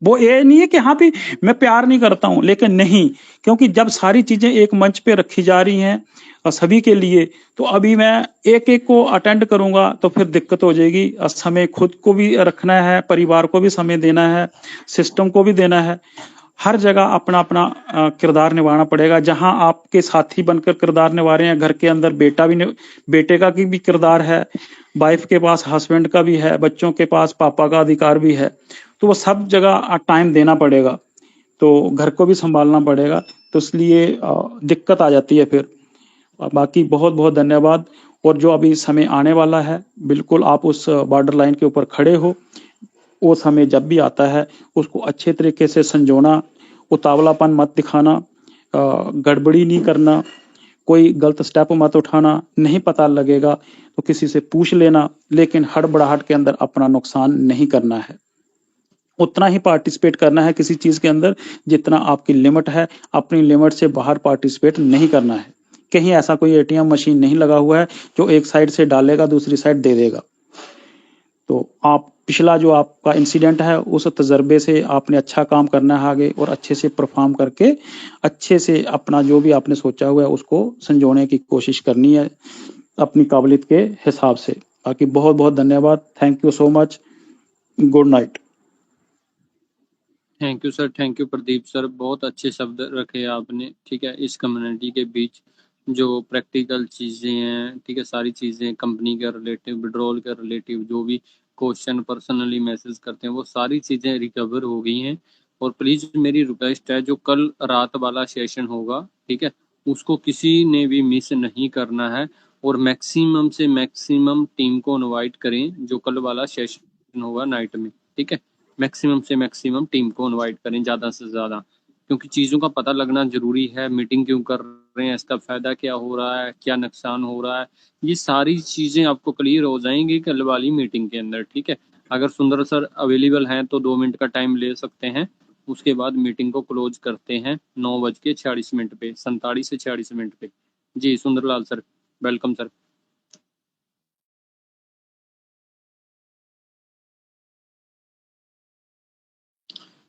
वो ये नहीं है कि हाँ भी मैं प्यार नहीं करता हूं, लेकिन नहीं, क्योंकि जब सारी चीजें एक मंच पे रखी जा रही हैं और सभी के लिए, तो अभी मैं एक एक को अटेंड करूंगा तो फिर दिक्कत हो जाएगी। समय खुद को भी रखना है, परिवार को भी समय देना है, सिस्टम को भी देना है। हर जगह अपना अपना किरदार निभाना पड़ेगा। जहां आपके साथी बनकर किरदार निभा रहे हैं, घर के अंदर बेटे का भी किरदार है, वाइफ के पास हस्बैंड का भी है, बच्चों के पास पापा का अधिकार भी है, तो वो सब जगह टाइम देना पड़ेगा, तो घर को भी संभालना पड़ेगा, तो इसलिए दिक्कत आ जाती है फिर। बाकी बहुत बहुत धन्यवाद। और जो अभी समय आने वाला है, बिल्कुल आप उस बॉर्डर लाइन के ऊपर खड़े हो, वो समय जब भी आता है उसको अच्छे तरीके से संजोना, उतावलापन मत दिखाना, गड़बड़ी नहीं करना, कोई गलत स्टेप मत उठाना। नहीं पता लगेगा तो किसी से पूछ लेना, लेकिन हड़बड़ाहट के अंदर अपना नुकसान नहीं करना है। उतना ही पार्टिसिपेट करना है किसी चीज के अंदर जितना आपकी लिमिट है, अपनी लिमिट से बाहर पार्टिसिपेट नहीं करना है। कहीं ऐसा कोई ATM मशीन नहीं लगा हुआ है जो एक साइड से डालेगा दूसरी साइड दे देगा। तो आप पिछला जो आपका इंसिडेंट है उस तजर्बे से आपने अच्छा काम करना है आगे, और अच्छे से परफॉर्म करके अच्छे से अपना जो भी आपने सोचा हुआ है उसको संजोने की कोशिश करनी है अपनी काबिलियत के हिसाब से। बाकी बहुत बहुत धन्यवाद, thank you so much, good night. Thank you sir, thank you Pradeep sir, बहुत अच्छे शब्द रखे आपने। ठीक है, इस कम्युनिटी के बीच जो प्रैक्टिकल चीज़ें हैं, ठीक है, सारी चीज़ें कंपनी के रिलेटिव, विड्रॉल के रिलेटिव, जो भी क्वेश्चन पर्सनली मैसेज करते हैं, वो सारी चीज़ें रिकवर हो गई हैं। और प्लीज़ मेरी रिक्वेस्ट है, जो कल रात वाला सेशन होगा, ठीक है, उसको किसी ने भी मिस नहीं करना है। और मैक्सिमम से मैक्सिमम टीम को इनवाइट करें जो कल वाला सेशन होगा नाइट में, ठीक है। मैक्सिमम से मैक्सिमम टीम को इनवाइट करें ज़्यादा से ज़्यादा, क्योंकि चीज़ों का पता लगना ज़रूरी है। मीटिंग क्यों कर रहे हैं, इसका फ़ायदा क्या हो रहा है, क्या नुकसान हो रहा है, ये सारी चीज़ें आपको क्लियर हो जाएंगी कल वाली मीटिंग के अंदर, ठीक है। अगर सुंदर सर अवेलेबल हैं तो 2 मिनट का टाइम ले सकते हैं, उसके बाद मीटिंग को क्लोज करते हैं 9:46 पे, 47 से 46 मिनट पे। जी Sundarlal sir, welcome sir.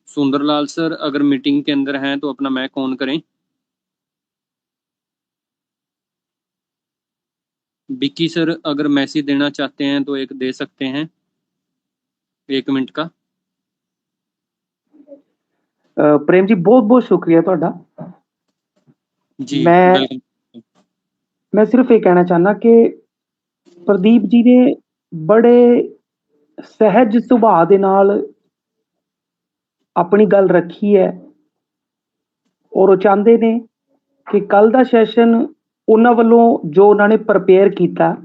Sundarlal sir अगर मीटिंग के अंदर हैं तो अपना माइक ऑन करें। बिक्की सर अगर मैसेज देना चाहते हैं तो एक दे सकते हैं 1 मिनट का। प्रेम जी बहुत बहुत शुक्रिया ਤੁਹਾਡਾ जी मैं सिर्फ ये कहना चाहना कि प्रदीप जी ने बड़े सहज सुभाव ਦੇ ਨਾਲ अपनी गल रखी है और वो चाहते ने कि कल ਦਾ ਸੈਸ਼ਨ ਉਹਨਾਂ ਵੱਲੋਂ ਜੋ ਉਹਨਾਂ ਨੇ ਪ੍ਰਪੇਅਰ ਕੀਤਾ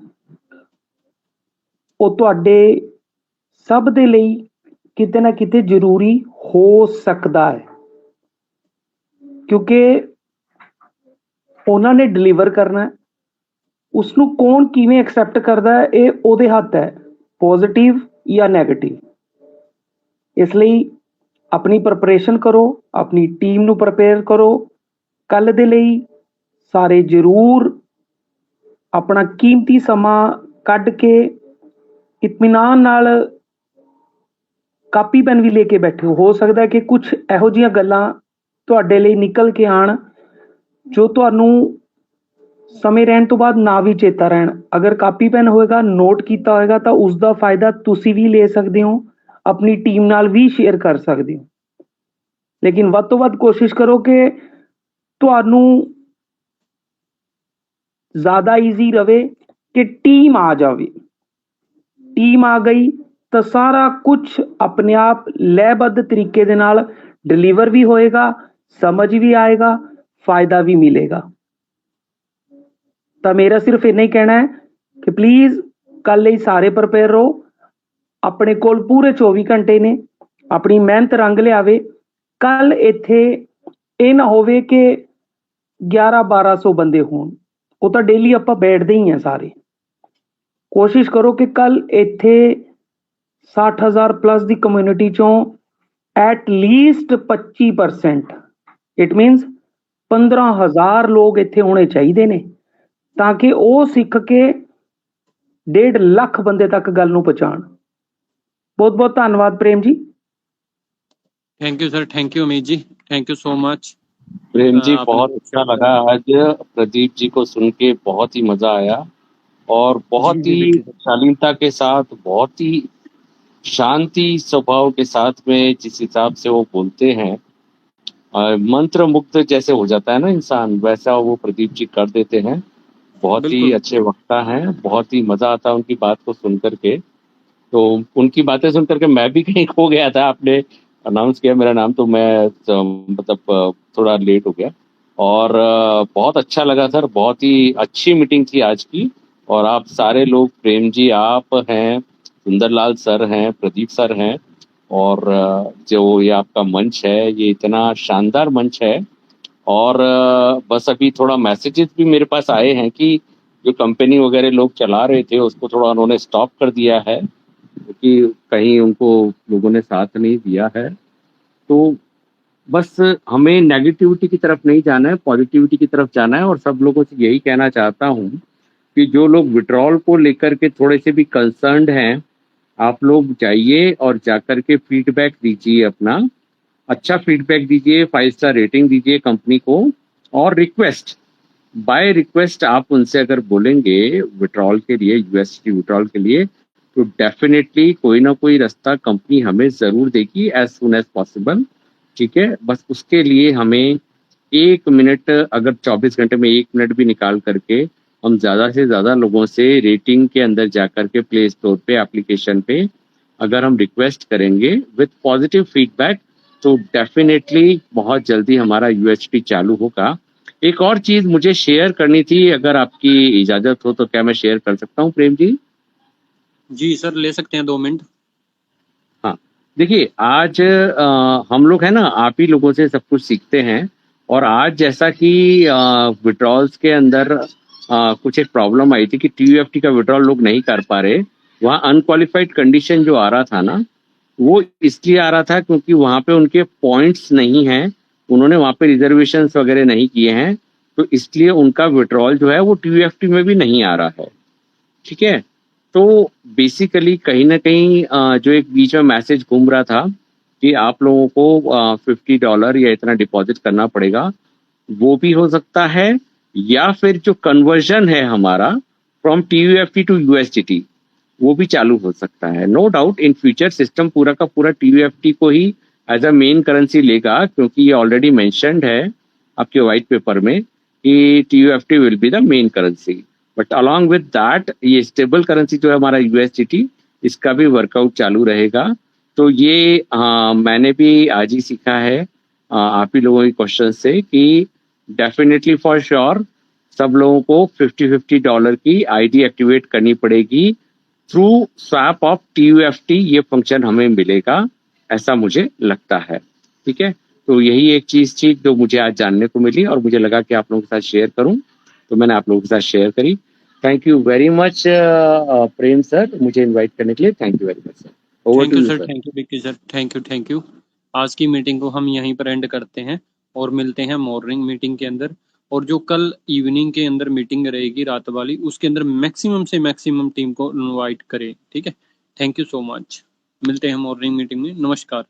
ਉਹ ਤੁਹਾਡੇ ਸਭ ਦੇ ਲਈ ਕਿਤੇ ਨਾ ਕਿਤੇ ਜ਼ਰੂਰੀ ਹੋ ਸਕਦਾ ਹੈ, ਕਿਉਂਕਿ ਉਹਨਾਂ ਨੇ ਡਿਲੀਵਰ ਕਰਨਾ ਹੈ। उसनू कौन किवें एक्सेप्ट करता है ये ਉਹਦੇ हथ है, पॉजिटिव या नेगेटिव। इसलिए अपनी प्रिपरेशन करो, अपनी टीम नू प्रिपेयर करो, कल दे लई सारे जरूर अपना कीमती समा कढ के इत्मीनान नाल कापी पेन भी लेके बैठे हो सकता है कि कुछ इहो जिहियां गल्लां तुहाडे लई निकल के आण जो तुहानू समय रहन तो बाद ना भी चेता रहन। अगर कापी पेन होएगा, नोट किया होएगा तो उसका फायदा तुसी भी ले सकते हो, अपनी टीम नाल भी शेयर कर सकते हो। लेकिन वध तो वध कोशिश करो कि तुहानू ज्यादा ईजी रहे कि टीम आ जाए। टीम आ गई तो सारा कुछ अपने आप लयबद्ध तरीके दे नाल डिलीवर भी होएगा, समझ भी आएगा, फायदा भी मिलेगा। तो मेरा सिर्फ इन्ना ही कहना है कि प्लीज कल ही सारे प्रिपेयर रहो। अपने कोल पूरे 24 घंटे ने, अपनी मेहनत रंग लियावे। कल इत्थे ये ना होवे कि 1100-1200 बंदे होण, वो तो डेली आपां बैठदे ही हैं सारे। कोशिश करो कि कल इत्थे 60,000 प्लस की कम्यूनिटी चों एट लीस्ट 25%, इट मीनस 15,000 लोग इत्थे होने चाहिए ने, ताकि वो सीख के 1.5 लाख बंदे तक गल नूं पहुंचाण। बहुत बहुत धन्यवाद Prem ji. Thank you sir, thank you Amit ji, thank you so much. Prem ji बहुत अच्छा लगा आज प्रदीप जी को सुन के, बहुत ही मजा आया और बहुत ही शालीनता के साथ, बहुत ही शांति स्वभाव के साथ में जिस हिसाब से वो बोलते हैं, मंत्र मुग्ध जैसे हो जाता है ना इंसान, वैसा वो प्रदीप जी कर देते हैं। बहुत ही अच्छे वक्ता हैं, बहुत ही मजा आता है उनकी बात को सुन करके। तो उनकी बातें सुन करके मैं भी कहीं खो गया था। आपने अनाउंस किया मेरा नाम तो मैं मतलब थोड़ा लेट हो गया और बहुत अच्छा लगा सर, बहुत ही अच्छी मीटिंग थी आज की। और आप सारे लोग, प्रेम जी आप हैं, सुंदरलाल सर हैं, प्रदीप सर हैं, और जो ये आपका मंच है ये इतना शानदार मंच है। और बस अभी थोड़ा मैसेजेस भी मेरे पास आए हैं कि जो कंपनी वगैरह लोग चला रहे थे उसको थोड़ा उन्होंने स्टॉप कर दिया है, क्योंकि कहीं उनको लोगों ने साथ नहीं दिया है। तो बस हमें नेगेटिविटी की तरफ नहीं जाना है, पॉजिटिविटी की तरफ जाना है। और सब लोगों से यही कहना चाहता हूँ कि जो लोग विड्रॉल को लेकर के थोड़े से भी कंसर्न्ड हैं, आप लोग जाइए और जाकर के फीडबैक दीजिए, अपना अच्छा फीडबैक दीजिए, 5 स्टार रेटिंग दीजिए कंपनी को। और रिक्वेस्ट, बाय रिक्वेस्ट आप उनसे अगर बोलेंगे विड्रॉल के लिए, यूएसडी विड्रॉल के लिए, तो डेफिनेटली कोई ना कोई रास्ता कंपनी हमें ज़रूर देगी एज सुन एज पॉसिबल, ठीक है। बस उसके लिए हमें 1 मिनट, अगर 24 घंटे में 1 मिनट भी निकाल करके हम ज़्यादा से ज़्यादा लोगों से रेटिंग के अंदर जाकर के प्ले स्टोर पे, एप्लीकेशन पे अगर हम रिक्वेस्ट करेंगे विथ पॉजिटिव फीडबैक, तो डेफिनेटली बहुत जल्दी हमारा यूएचपी चालू होगा। एक और चीज मुझे शेयर करनी थी, अगर आपकी इजाजत हो तो क्या मैं शेयर कर सकता हूँ प्रेम जी? जी सर, ले सकते हैं 2 मिनट। हाँ, देखिए आज हम लोग है ना, आप ही लोगों से सब कुछ सीखते हैं। और आज जैसा कि विड्रॉल्स के अंदर कुछ एक प्रॉब्लम आई थी कि TUFT का विड्रॉल लोग नहीं कर पा रहे, वहाँ अनक्वालिफाइड कंडीशन जो आ रहा था ना, वो इसलिए आ रहा था क्योंकि वहाँ पे उनके पॉइंट्स नहीं हैं, उन्होंने वहाँ पे रिजर्वेशंस वगैरह नहीं किए हैं, तो इसलिए उनका विड्रॉल जो है वो TUFT में भी नहीं आ रहा है। ठीक है, तो बेसिकली कहीं ना कहीं जो एक बीच में मैसेज घूम रहा था कि आप लोगों को $50 या इतना डिपॉजिट करना पड़ेगा, वो भी हो सकता है, या फिर जो कन्वर्जन है हमारा फ्रॉम TUFT टू USDT वो भी चालू हो सकता है। No doubt in future system पूरा का पूरा TUFT को ही एज अ मेन करेंसी लेगा, क्योंकि ये ऑलरेडी मेंशन्ड है आपके व्हाइट पेपर में कि TUFT will be the main currency. But along with that ये स्टेबल करेंसी जो है हमारा USDT, इसका भी वर्कआउट चालू रहेगा। तो ये मैंने भी आज ही सीखा है आप ही लोगों के क्वेश्चन से कि डेफिनेटली फॉर श्योर सब लोगों को $50 की ID एक्टिवेट करनी पड़ेगी थ्रू स्वैप ऑफ TUFT। ये फंक्शन हमें मिलेगा, ऐसा मुझे लगता है। ठीक है, तो यही एक चीज थी जो मुझे आज जानने को मिली और मुझे लगा कि आप लोगों के साथ शेयर करूं, तो मैंने आप लोगों के साथ शेयर करी। Thank you very much Prem sir, मुझे इनवाइट करने के लिए thank you very much sir. Over thank to you you sir, sir. Thank you Vicky sir, thank you. आज की मीटिंग को हम यहीं पर एंड करते हैं और मिलते हैं मॉर्निंग मीटिंग के अंदर। और जो कल इवनिंग के अंदर मीटिंग रहेगी रात वाली, उसके अंदर मैक्सिमम से मैक्सिमम टीम को इनवाइट करें। ठीक है, थैंक यू सो मच। मिलते हैं मॉर्निंग मीटिंग में। नमस्कार।